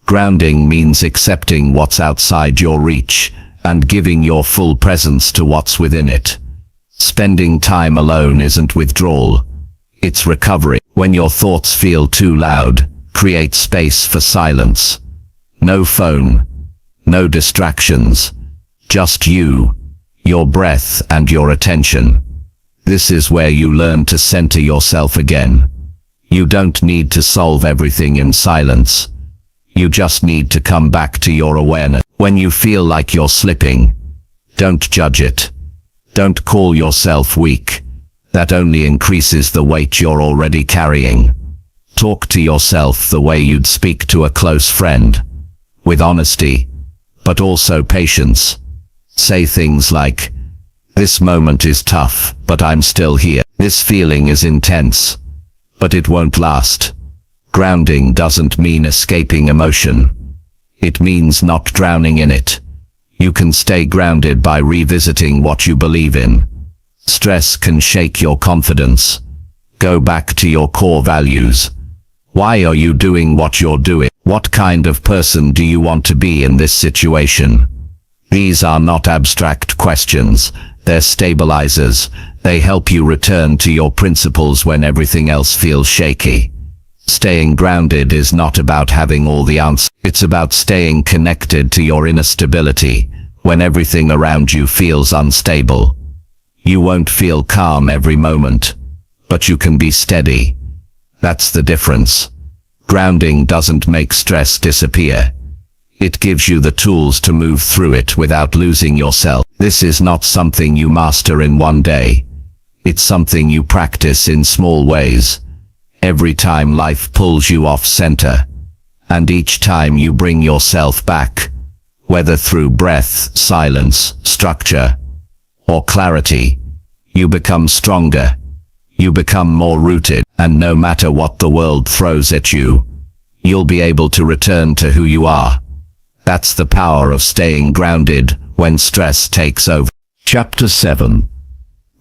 Grounding means accepting what's outside your reach and giving your full presence to what's within it. Spending time alone isn't withdrawal. It's recovery. When your thoughts feel too loud, create space for silence. No phone, no distractions, just you, your breath and your attention. This is where you learn to center yourself again. You don't need to solve everything in silence. You just need to come back to your awareness. When you feel like you're slipping, don't judge it. Don't call yourself weak. That only increases the weight you're already carrying. Talk to yourself the way you'd speak to a close friend, with honesty, but also patience. Say things like, "This moment is tough, but I'm still here. This feeling is intense, but it won't last." Grounding doesn't mean escaping emotion. It means not drowning in it. You can stay grounded by revisiting what you believe in. Stress can shake your confidence. Go back to your core values. Why are you doing what you're doing? What kind of person do you want to be in this situation? These are not abstract questions. They're stabilizers. They help you return to your principles when everything else feels shaky. Staying grounded is not about having all the answers. It's about staying connected to your inner stability when everything around you feels unstable. You won't feel calm every moment, but you can be steady. That's the difference. Grounding doesn't make stress disappear. It gives you the tools to move through it without losing yourself. This is not something you master in one day. It's something you practice in small ways. Every time life pulls you off center, and each time you bring yourself back, whether through breath, silence, structure, or clarity, you become stronger. You become more rooted, and no matter what the world throws at you, you'll be able to return to who you are. That's the power of staying grounded when stress takes over. Chapter 7.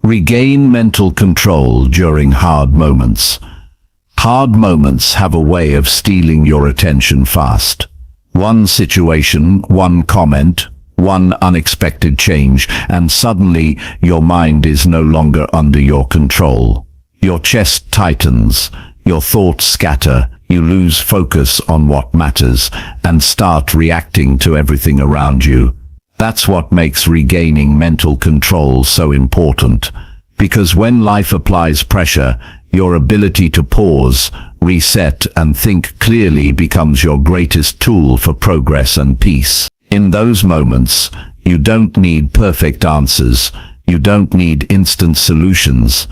Regain mental control during hard moments. Hard moments have a way of stealing your attention fast. One situation, one comment, one unexpected change, and suddenly your mind is no longer under your control. Your chest tightens, your thoughts scatter, you lose focus on what matters, and start reacting to everything around you. That's what makes regaining mental control so important, because when life applies pressure, your ability to pause, reset, and think clearly becomes your greatest tool for progress and peace. In those moments, you don't need perfect answers. You don't need instant solutions.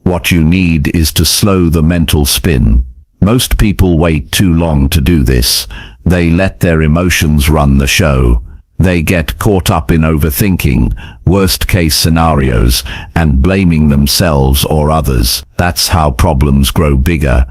What you need is to slow the mental spin. Most people wait too long to do this. They let their emotions run the show. They get caught up in overthinking, worst-case scenarios, and blaming themselves or others. That's how problems grow bigger.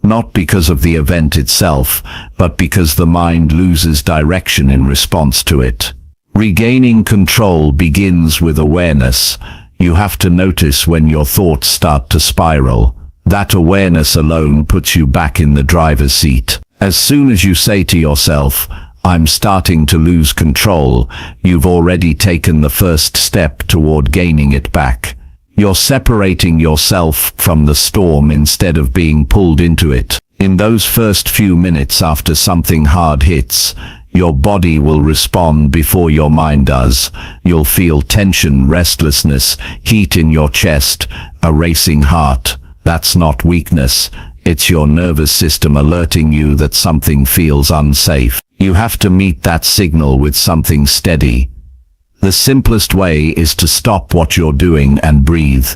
Not because of the event itself, but because the mind loses direction in response to it. Regaining control begins with awareness. You have to notice when your thoughts start to spiral. That awareness alone puts you back in the driver's seat. As soon as you say to yourself, "I'm starting to lose control," you've already taken the first step toward gaining it back. You're separating yourself from the storm instead of being pulled into it. In those first few minutes after something hard hits, your body will respond before your mind does. You'll feel tension, restlessness, heat in your chest, a racing heart. That's not weakness. It's your nervous system alerting you that something feels unsafe. You have to meet that signal with something steady. The simplest way is to stop what you're doing and breathe,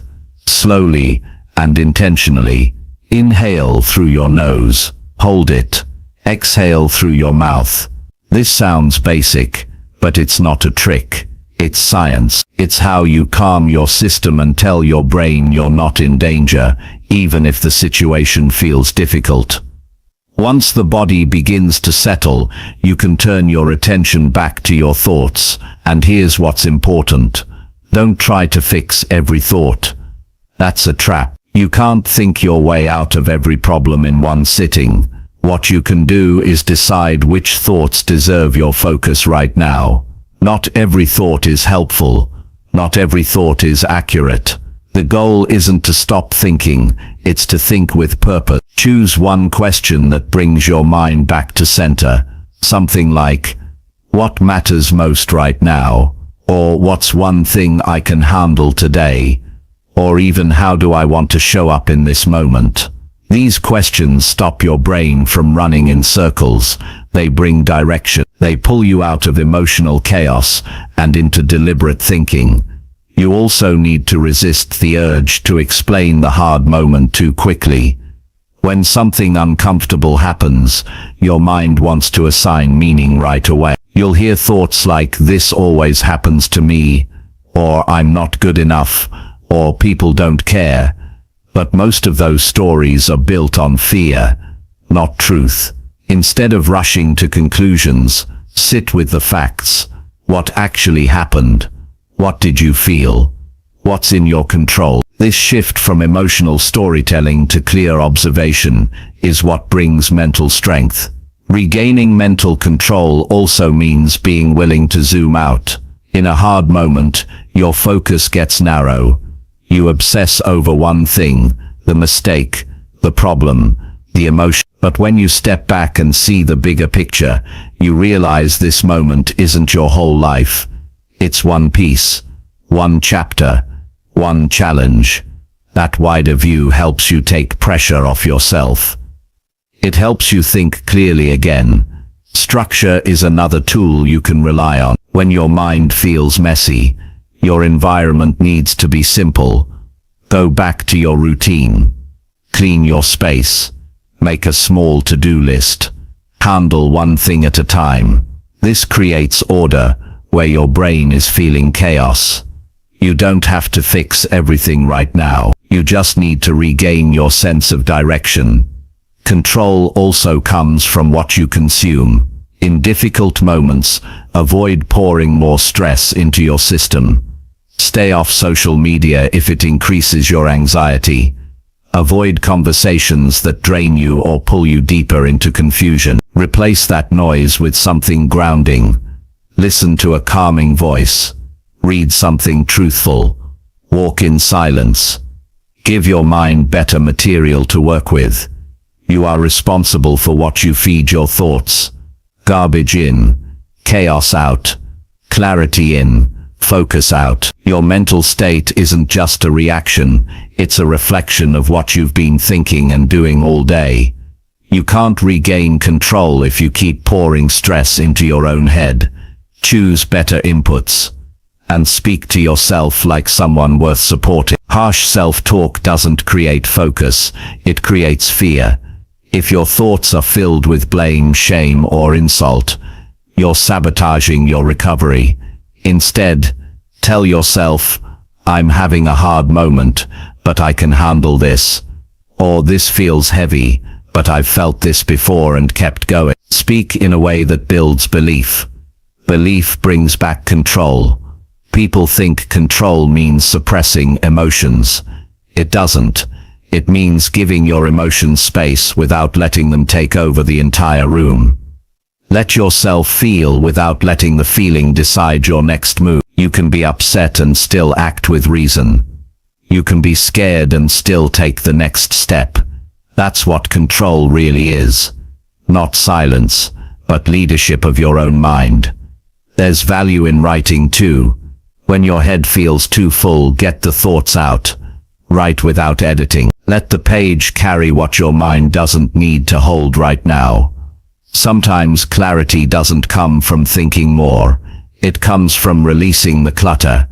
slowly and intentionally. Inhale through your nose, hold it, exhale through your mouth. This sounds basic, but it's not a trick. It's science. It's how you calm your system and tell your brain you're not in danger, even if the situation feels difficult. Once the body begins to settle, you can turn your attention back to your thoughts. And here's what's important. Don't try to fix every thought. That's a trap. You can't think your way out of every problem in one sitting. What you can do is decide which thoughts deserve your focus right now. Not every thought is helpful. Not every thought is accurate. The goal isn't to stop thinking, it's to think with purpose. Choose one question that brings your mind back to center. Something like, "What matters most right now?" Or "What's one thing I can handle today?" Or even "How do I want to show up in this moment?" These questions stop your brain from running in circles. They bring direction. They pull you out of emotional chaos and into deliberate thinking. You also need to resist the urge to explain the hard moment too quickly. When something uncomfortable happens, your mind wants to assign meaning right away. You'll hear thoughts like, "This always happens to me," or "I'm not good enough," or "People don't care." But most of those stories are built on fear, not truth. Instead of rushing to conclusions, sit with the facts. What actually happened? What did you feel? What's in your control? This shift from emotional storytelling to clear observation is what brings mental strength. Regaining mental control also means being willing to zoom out. In a hard moment, your focus gets narrow. You obsess over one thing, the mistake, the problem, the emotion. But when you step back and see the bigger picture, you realize this moment isn't your whole life. It's one piece, one chapter, one challenge. That wider view helps you take pressure off yourself. It helps you think clearly again. Structure is another tool you can rely on. When your mind feels messy, your environment needs to be simple. Go back to your routine. Clean your space. Make a small to-do list. Handle one thing at a time. This creates order where your brain is feeling chaos. You don't have to fix everything right now. You just need to regain your sense of direction. Control also comes from what you consume. In difficult moments, avoid pouring more stress into your system. Stay off social media if it increases your anxiety. Avoid conversations that drain you or pull you deeper into confusion. Replace that noise with something grounding. Listen to a calming voice. Read something truthful. Walk in silence. Give your mind better material to work with. You are responsible for what you feed your thoughts. Garbage in, chaos out, clarity in, focus out. Your mental state isn't just a reaction, it's a reflection of what you've been thinking and doing all day. You can't regain control if you keep pouring stress into your own head. Choose better inputs. And speak to yourself like someone worth supporting. Harsh self-talk doesn't create focus, it creates fear. If your thoughts are filled with blame, shame, or insult, you're sabotaging your recovery. Instead, tell yourself, "I'm having a hard moment, but I can handle this." Or, "This feels heavy, but I've felt this before and kept going." Speak in a way that builds belief. Belief brings back control. People think control means suppressing emotions. It doesn't. It means giving your emotions space without letting them take over the entire room. Let yourself feel without letting the feeling decide your next move. You can be upset and still act with reason. You can be scared and still take the next step. That's what control really is. Not silence, but leadership of your own mind. There's value in writing too. When your head feels too full, get the thoughts out. Write without editing. Let the page carry what your mind doesn't need to hold right now. Sometimes clarity doesn't come from thinking more. It comes from releasing the clutter.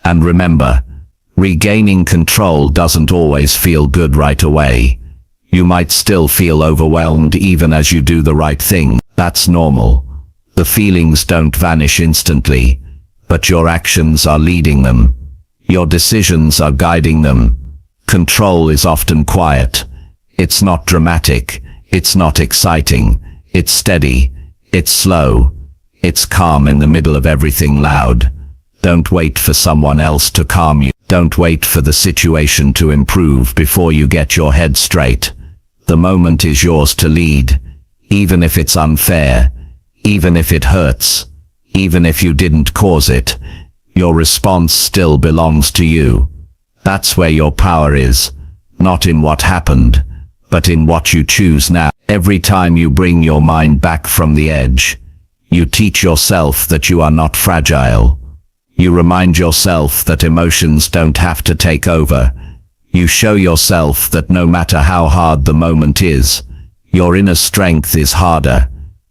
And remember, regaining control doesn't always feel good right away. You might still feel overwhelmed even as you do the right thing. That's normal. The feelings don't vanish instantly, but your actions are leading them. Your decisions are guiding them. Control is often quiet. It's not dramatic. It's not exciting. It's steady. It's slow. It's calm in the middle of everything loud. Don't wait for someone else to calm you. Don't wait for the situation to improve before you get your head straight. The moment is yours to lead, even if it's unfair, even if it hurts, even if you didn't cause it. Your response still belongs to you. That's where your power is, not in what happened, but in what you choose now. Every time you bring your mind back from the edge, you teach yourself that you are not fragile. You remind yourself that emotions don't have to take over. You show yourself that no matter how hard the moment is, your inner strength is harder.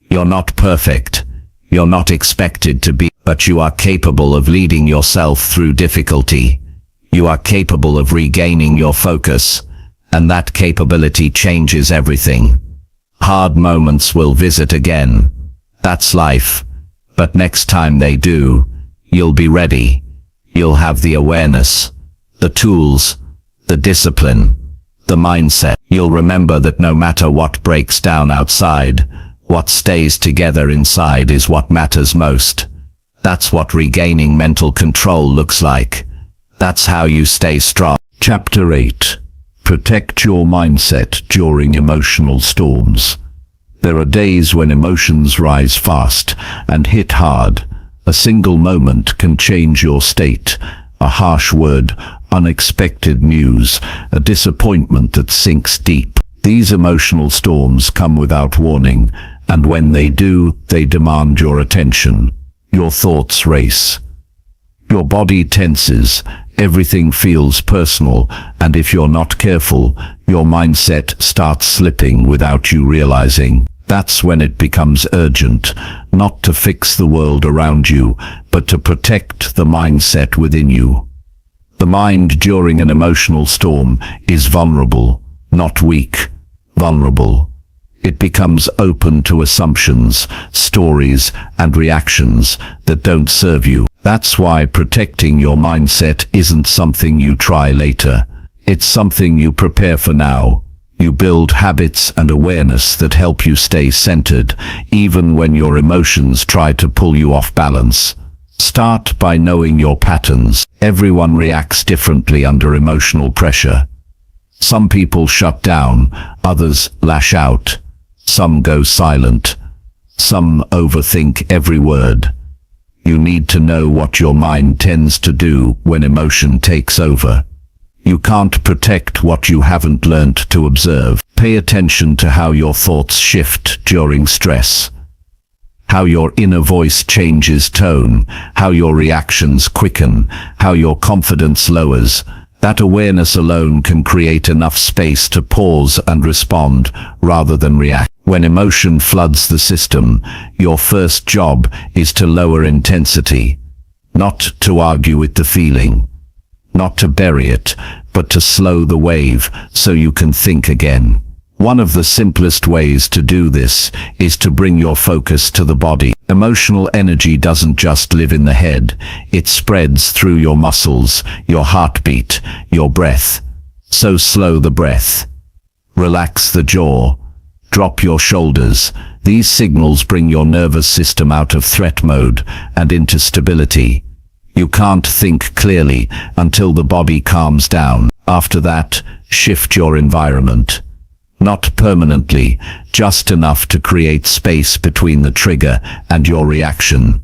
You're not perfect. You're not expected to be, but you are capable of leading yourself through difficulty. You are capable of regaining your focus, and that capability changes everything. Hard moments will visit again. That's life. But next time they do, you'll be ready. You'll have the awareness, the tools, the discipline, the mindset. You'll remember that no matter what breaks down outside, what stays together inside is what matters most. That's what regaining mental control looks like. That's how you stay strong. Chapter 8. Protect your mindset during emotional storms. There are days when emotions rise fast and hit hard. A single moment can change your state. A harsh word, unexpected news, a disappointment that sinks deep. These emotional storms come without warning, and when they do, they demand your attention. Your thoughts race. Your body tenses. Everything feels personal, and if you're not careful, your mindset starts slipping without you realizing. That's when it becomes urgent, not to fix the world around you, but to protect the mindset within you. The mind during an emotional storm is vulnerable, not weak, vulnerable. It becomes open to assumptions, stories, and reactions that don't serve you. That's why protecting your mindset isn't something you try later. It's something you prepare for now. You build habits and awareness that help you stay centered, even when your emotions try to pull you off balance. Start by knowing your patterns. Everyone reacts differently under emotional pressure. Some people shut down, others lash out. Some go silent. Some overthink every word. You need to know what your mind tends to do when emotion takes over. You can't protect what you haven't learned to observe. Pay attention to how your thoughts shift during stress, how your inner voice changes tone, how your reactions quicken, how your confidence lowers. That awareness alone can create enough space to pause and respond rather than react. When emotion floods the system, your first job is to lower intensity, not to argue with the feeling, not to bury it, but to slow the wave so you can think again. One of the simplest ways to do this is to bring your focus to the body. Emotional energy doesn't just live in the head, it spreads through your muscles, your heartbeat, your breath. So slow the breath. Relax the jaw. Drop your shoulders. These signals bring your nervous system out of threat mode and into stability. You can't think clearly until the body calms down. After that, shift your environment. Not permanently, just enough to create space between the trigger and your reaction.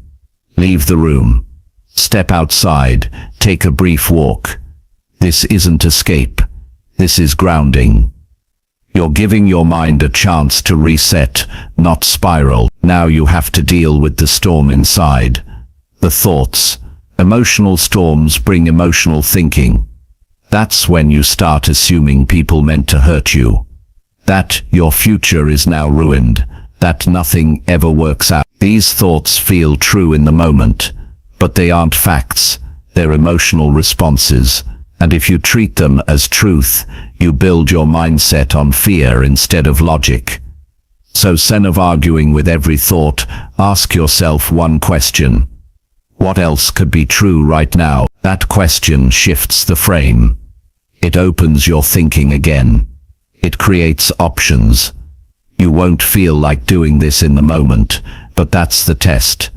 Leave the room. Step outside. Take a brief walk. This isn't escape. This is grounding. You're giving your mind a chance to reset, not spiral. Now you have to deal with the storm inside. The thoughts. Emotional storms bring emotional thinking. That's when you start assuming people meant to hurt you. That your future is now ruined. That nothing ever works out. These thoughts feel true in the moment, but they aren't facts. They're emotional responses. And if you treat them as truth, you build your mindset on fear instead of logic. So instead of arguing with every thought, ask yourself one question. What else could be true right now? That question shifts the frame. It opens your thinking again. It creates options. You won't feel like doing this in the moment, but that's the test.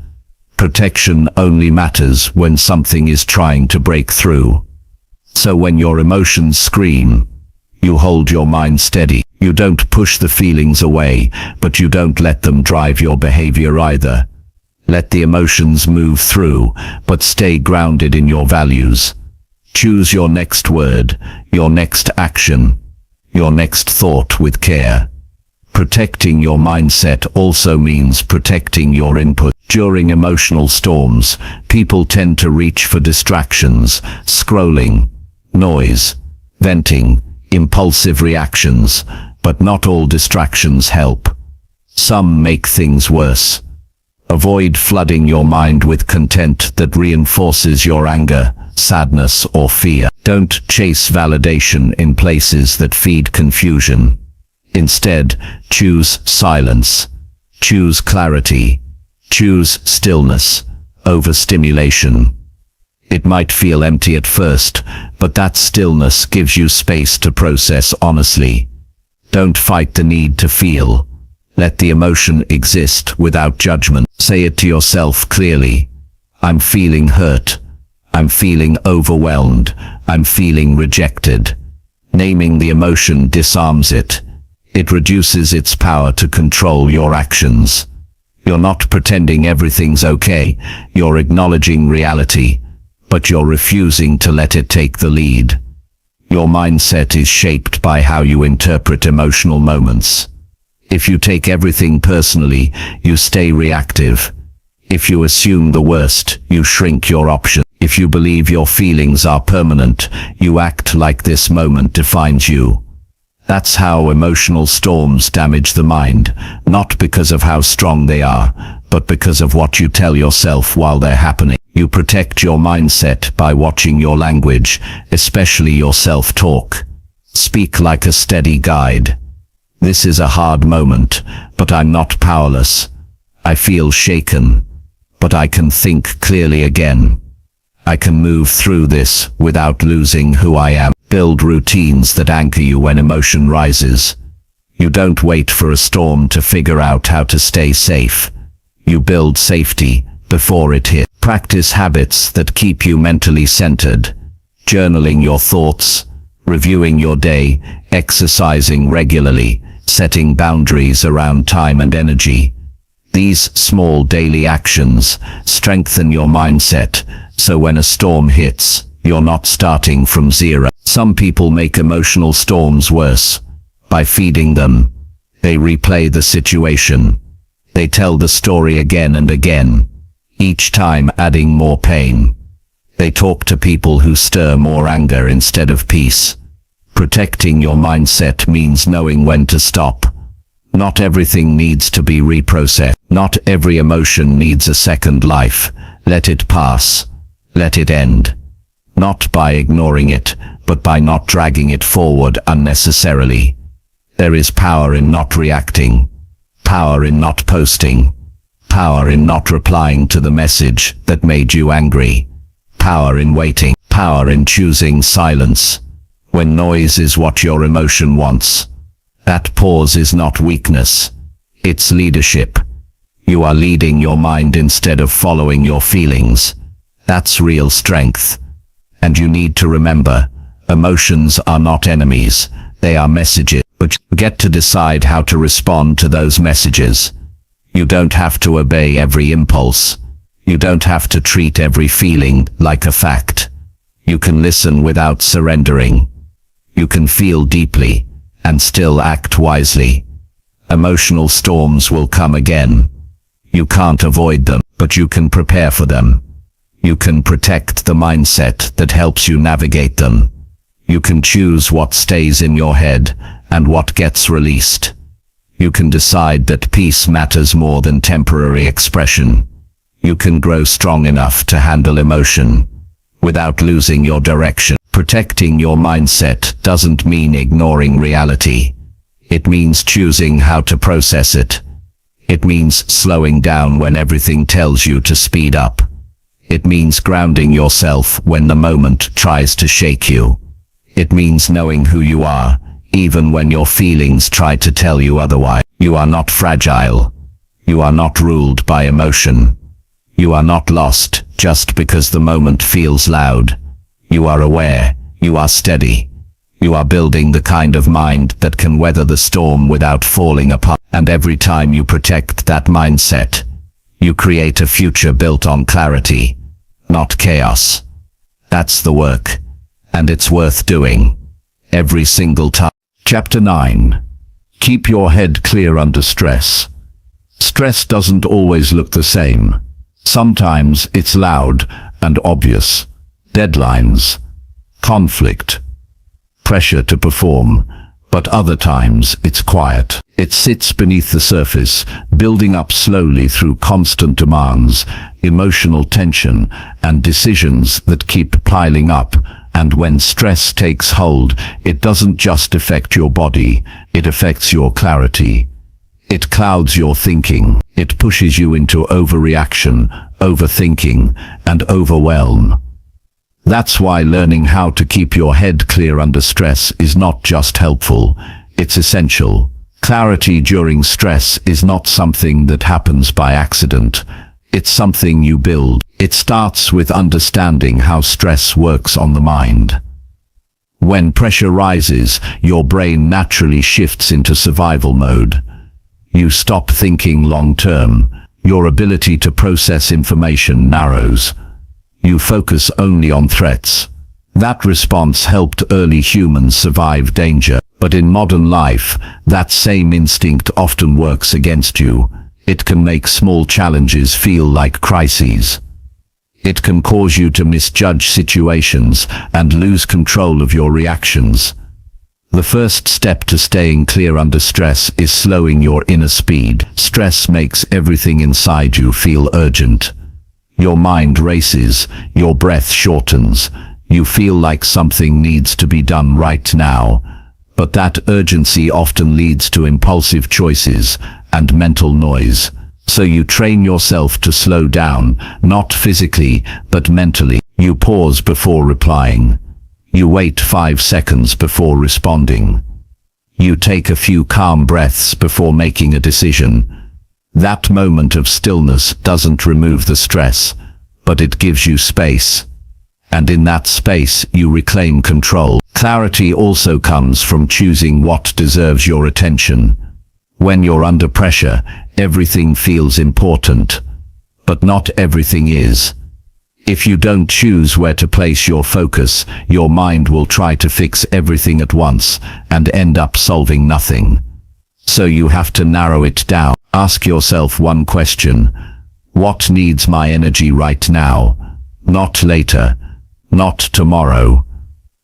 Protection only matters when something is trying to break through. So when your emotions scream, you hold your mind steady. You don't push the feelings away, but you don't let them drive your behavior either. Let the emotions move through, but stay grounded in your values. Choose your next word, your next action, your next thought with care. Protecting your mindset also means protecting your input. During emotional storms, people tend to reach for distractions, scrolling, noise, venting, impulsive reactions, but not all distractions help. Some make things worse. Avoid flooding your mind with content that reinforces your anger, sadness, or fear. Don't chase validation in places that feed confusion. Instead, choose silence. Choose clarity. Choose stillness over stimulation. It might feel empty at first, but that stillness gives you space to process honestly. Don't fight the need to feel. Let the emotion exist without judgment. Say it to yourself clearly. I'm feeling hurt. I'm feeling overwhelmed. I'm feeling rejected. Naming the emotion disarms it. It reduces its power to control your actions. You're not pretending everything's okay. You're acknowledging reality, but you're refusing to let it take the lead. Your mindset is shaped by how you interpret emotional moments. If you take everything personally, you stay reactive. If you assume the worst, you shrink your options. If you believe your feelings are permanent, you act like this moment defines you. That's how emotional storms damage the mind, not because of how strong they are, but because of what you tell yourself while they're happening. You protect your mindset by watching your language, especially your self-talk. Speak like a steady guide. This is a hard moment, but I'm not powerless. I feel shaken, but I can think clearly again. I can move through this without losing who I am. Build routines that anchor you when emotion rises. You don't wait for a storm to figure out how to stay safe. You build safety before it hits. Practice habits that keep you mentally centered. Journaling your thoughts, reviewing your day, exercising regularly, setting boundaries around time and energy. These small daily actions strengthen your mindset, so when a storm hits, you're not starting from zero. Some people make emotional storms worse by feeding them. They replay the situation. They tell the story again and again, each time adding more pain. They talk to people who stir more anger instead of peace. Protecting your mindset means knowing when to stop. Not everything needs to be reprocessed. Not every emotion needs a second life. Let it pass. Let it end. Not by ignoring it, but by not dragging it forward unnecessarily. There is power in not reacting. Power in not posting. Power in not replying to the message that made you angry. Power in waiting. Power in choosing silence when noise is what your emotion wants. That pause is not weakness. It's leadership. You are leading your mind instead of following your feelings. That's real strength. And you need to remember, emotions are not enemies. They are messages. But you get to decide how to respond to those messages. You don't have to obey every impulse. You don't have to treat every feeling like a fact. You can listen without surrendering. You can feel deeply and still act wisely. Emotional storms will come again. You can't avoid them, but you can prepare for them. You can protect the mindset that helps you navigate them. You can choose what stays in your head and what gets released. You can decide that peace matters more than temporary expression. You can grow strong enough to handle emotion without losing your direction. Protecting your mindset doesn't mean ignoring reality. It means choosing how to process it. It means slowing down when everything tells you to speed up. It means grounding yourself when the moment tries to shake you. It means knowing who you are, even when your feelings try to tell you otherwise. You are not fragile. You are not ruled by emotion. You are not lost just because the moment feels loud. You are aware. You are steady. You are building the kind of mind that can weather the storm without falling apart. And every time you protect that mindset, you create a future built on clarity, not chaos. That's the work. And it's worth doing. Every single time. Chapter 9. Keep your head clear under stress. Stress doesn't always look the same. Sometimes it's loud and obvious. Deadlines, conflict, pressure to perform, But other times, it's quiet. It sits beneath the surface, building up slowly through constant demands, emotional tension, and decisions that keep piling up. And when stress takes hold, it doesn't just affect your body, it affects your clarity. It clouds your thinking. It pushes you into overreaction, overthinking, and overwhelm. That's why learning how to keep your head clear under stress is not just helpful, it's essential. Clarity during stress is not something that happens by accident. It's something you build. It starts with understanding how stress works on the mind. When pressure rises, your brain naturally shifts into survival mode. You stop thinking long-term. Your ability to process information narrows. You focus only on threats. That response helped early humans survive danger. But in modern life, that same instinct often works against you. It can make small challenges feel like crises. It can cause you to misjudge situations and lose control of your reactions. The first step to staying clear under stress is slowing your inner speed. Stress makes everything inside you feel urgent. Your mind races, your breath shortens, you feel like something needs to be done right now. But that urgency often leads to impulsive choices and mental noise. So you train yourself to slow down, not physically, but mentally. You pause before replying. You wait 5 seconds before responding. You take a few calm breaths before making a decision. That moment of stillness doesn't remove the stress, but it gives you space. And in that space, you reclaim control. Clarity also comes from choosing what deserves your attention. When you're under pressure, everything feels important, but not everything is. If you don't choose where to place your focus, your mind will try to fix everything at once and end up solving nothing. So you have to narrow it down. Ask yourself one question. What needs my energy right now? Not later. Not tomorrow.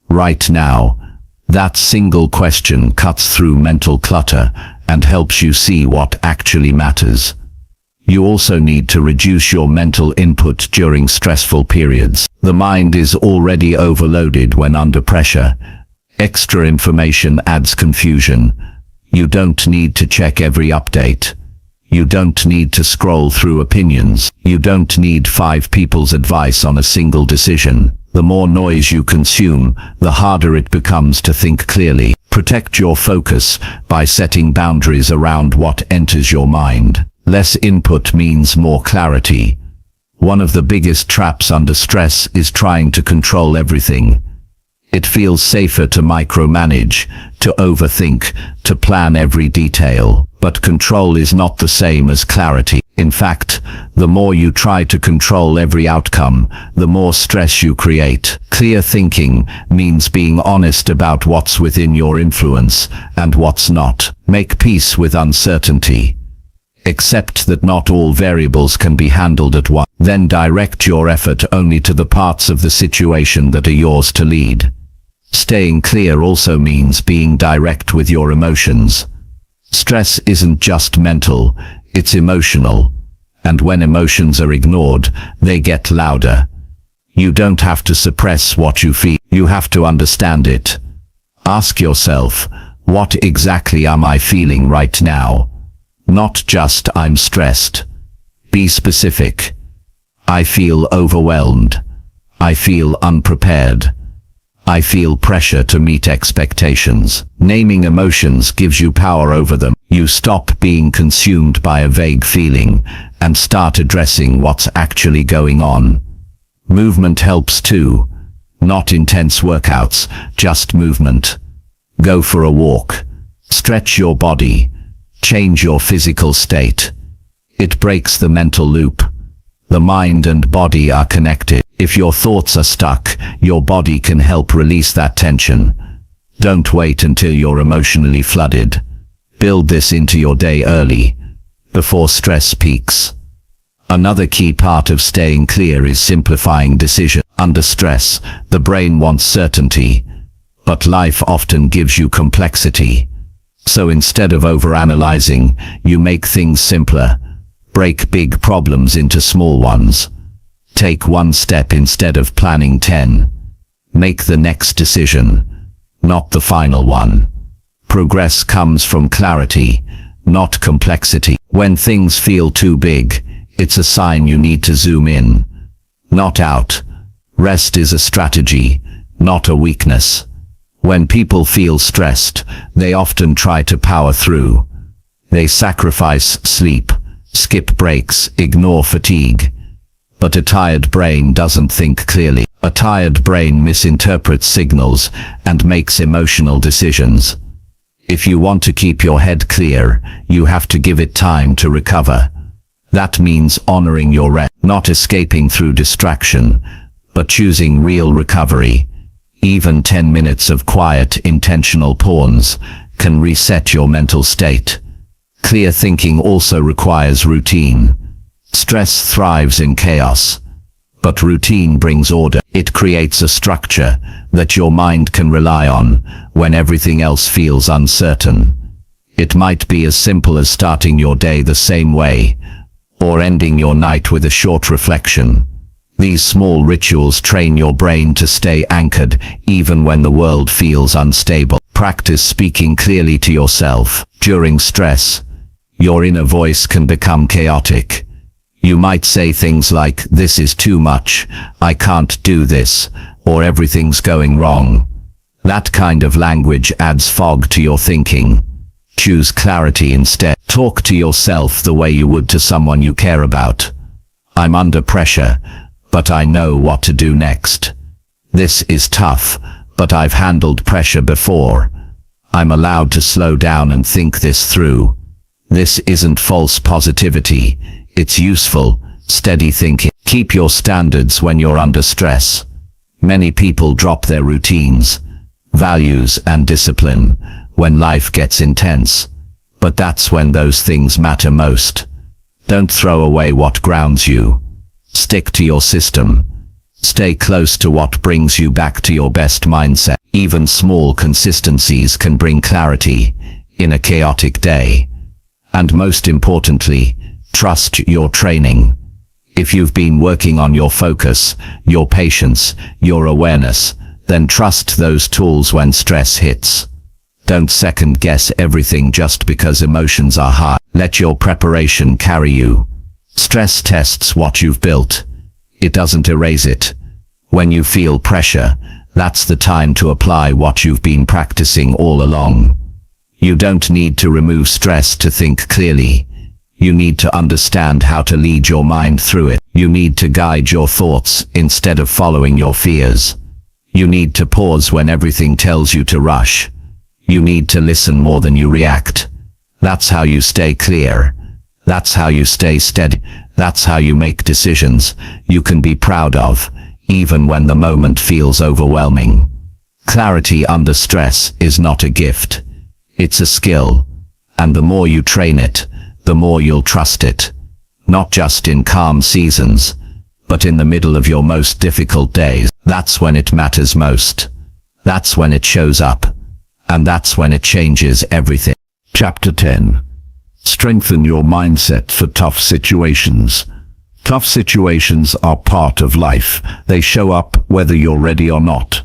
Right now. That single question cuts through mental clutter and helps you see what actually matters. You also need to reduce your mental input during stressful periods. The mind is already overloaded when under pressure. Extra information adds confusion. You don't need to check every update. You don't need to scroll through opinions. You don't need 5 people's advice on a single decision. The more noise you consume, the harder it becomes to think clearly. Protect your focus by setting boundaries around what enters your mind. Less input means more clarity. One of the biggest traps under stress is trying to control everything. It feels safer to micromanage, to overthink, to plan every detail. But control is not the same as clarity. In fact, the more you try to control every outcome, the more stress you create. Clear thinking means being honest about what's within your influence and what's not. Make peace with uncertainty. Accept that not all variables can be handled at once. Then direct your effort only to the parts of the situation that are yours to lead. Staying clear also means being direct with your emotions. Stress isn't just mental, it's emotional. And when emotions are ignored, they get louder. You don't have to suppress what you feel, you have to understand it. Ask yourself, what exactly am I feeling right now? Not just I'm stressed. Be specific. I feel overwhelmed. I feel unprepared. I feel pressure to meet expectations. Naming emotions gives you power over them. You stop being consumed by a vague feeling and start addressing what's actually going on. Movement helps too. Not intense workouts, just movement. Go for a walk. Stretch your body. Change your physical state. It breaks the mental loop. The mind and body are connected. If your thoughts are stuck, your body can help release that tension. Don't wait until you're emotionally flooded. Build this into your day early, before stress peaks. Another key part of staying clear is simplifying decisions. Under stress, the brain wants certainty. But life often gives you complexity. So instead of overanalyzing, you make things simpler. Break big problems into small ones. Take one step instead of planning 10. Make the next decision, not the final one. Progress comes from clarity, not complexity. When things feel too big, it's a sign you need to zoom in, not out. Rest is a strategy, not a weakness. When people feel stressed, they often try to power through. They sacrifice sleep, skip breaks, ignore fatigue. But a tired brain doesn't think clearly. A tired brain misinterprets signals and makes emotional decisions. If you want to keep your head clear, you have to give it time to recover. That means honoring your rest, not escaping through distraction, but choosing real recovery. Even 10 minutes of quiet, intentional pause can reset your mental state. Clear thinking also requires routine. Stress thrives in chaos, but routine brings order. It creates a structure that your mind can rely on when everything else feels uncertain. It might be as simple as starting your day the same way, or ending your night with a short reflection. These small rituals train your brain to stay anchored even when the world feels unstable. Practice speaking clearly to yourself. During stress, your inner voice can become chaotic. You might say things like, "This is too much, I can't do this," or "everything's going wrong." That kind of language adds fog to your thinking. Choose clarity instead. Talk to yourself the way you would to someone you care about. "I'm under pressure, but I know what to do next. This is tough, but I've handled pressure before. I'm allowed to slow down and think this through." This isn't false positivity. It's useful, steady thinking. Keep your standards when you're under stress. Many people drop their routines, values, and discipline when life gets intense. But that's when those things matter most. Don't throw away what grounds you. Stick to your system. Stay close to what brings you back to your best mindset. Even small consistencies can bring clarity in a chaotic day. And most importantly, trust your training. If you've been working on your focus, your patience, your awareness, then trust those tools when stress hits. Don't second guess everything just because emotions are high. Let your preparation carry you. Stress tests what you've built. It doesn't erase it. When you feel pressure, that's the time to apply what you've been practicing all along. You don't need to remove stress to think clearly. You need to understand how to lead your mind through it. You need to guide your thoughts instead of following your fears. You need to pause when everything tells you to rush. You need to listen more than you react. That's how you stay clear. That's how you stay steady. That's how you make decisions you can be proud of, even when the moment feels overwhelming. Clarity under stress is not a gift. It's a skill. And the more you train it, the more you'll trust it. Not just in calm seasons, but in the middle of your most difficult days. That's when it matters most. That's when it shows up. And that's when it changes everything. Chapter 10. Strengthen your mindset for tough situations. Tough situations are part of life. They show up whether you're ready or not.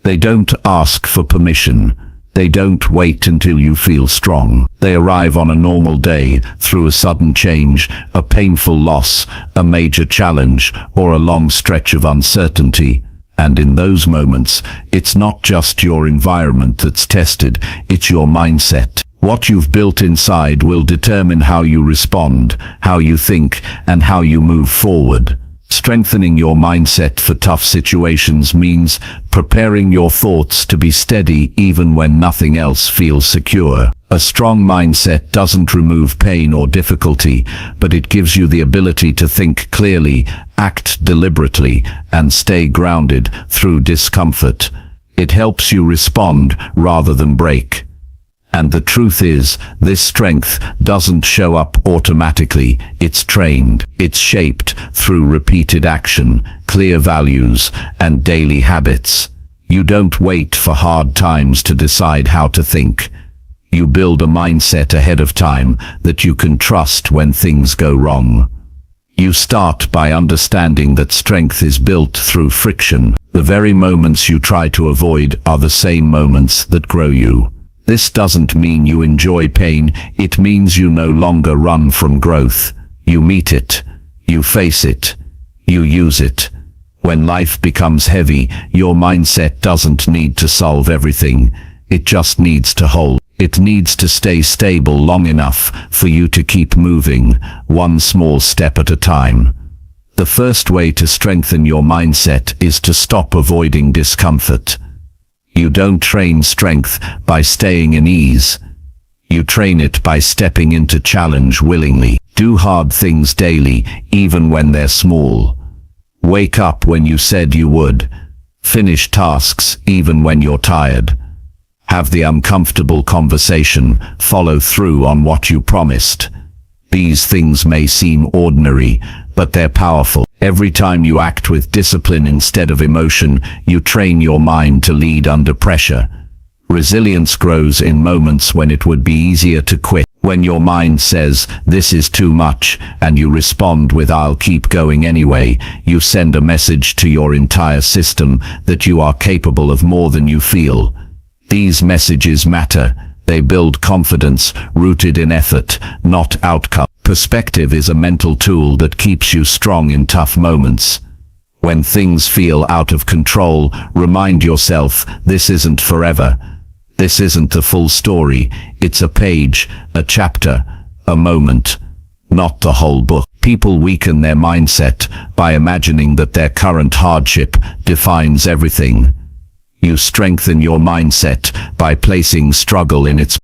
They don't ask for permission. They don't wait until you feel strong. They arrive on a normal day, through a sudden change, a painful loss, a major challenge, or a long stretch of uncertainty. And in those moments, it's not just your environment that's tested, it's your mindset. What you've built inside will determine how you respond, how you think, and how you move forward. Strengthening your mindset for tough situations means preparing your thoughts to be steady even when nothing else feels secure. A strong mindset doesn't remove pain or difficulty, but it gives you the ability to think clearly, act deliberately, and stay grounded through discomfort. It helps you respond rather than break. And the truth is, this strength doesn't show up automatically. It's trained. It's shaped through repeated action, clear values, and daily habits. You don't wait for hard times to decide how to think. You build a mindset ahead of time that you can trust when things go wrong. You start by understanding that strength is built through friction. The very moments you try to avoid are the same moments that grow you. This doesn't mean you enjoy pain, it means you no longer run from growth. You meet it, you face it, you use it. When life becomes heavy, your mindset doesn't need to solve everything. It just needs to hold. It needs to stay stable long enough for you to keep moving, one small step at a time. The first way to strengthen your mindset is to stop avoiding discomfort. You don't train strength by staying in ease. You train it by stepping into challenge willingly. Do hard things daily, even when they're small. Wake up when you said you would. Finish tasks even when you're tired. Have the uncomfortable conversation, follow through on what you promised. These things may seem ordinary, but they're powerful. Every time you act with discipline instead of emotion, you train your mind to lead under pressure. Resilience grows in moments when it would be easier to quit. When your mind says, "This is too much," and you respond with "I'll keep going anyway," you send a message to your entire system that you are capable of more than you feel. These messages matter. They build confidence rooted in effort, not outcome. Perspective is a mental tool that keeps you strong in tough moments. When things feel out of control, remind yourself, this isn't forever. This isn't the full story. It's a page, a chapter, a moment, not the whole book. People weaken their mindset by imagining that their current hardship defines everything. You strengthen your mindset by placing struggle in its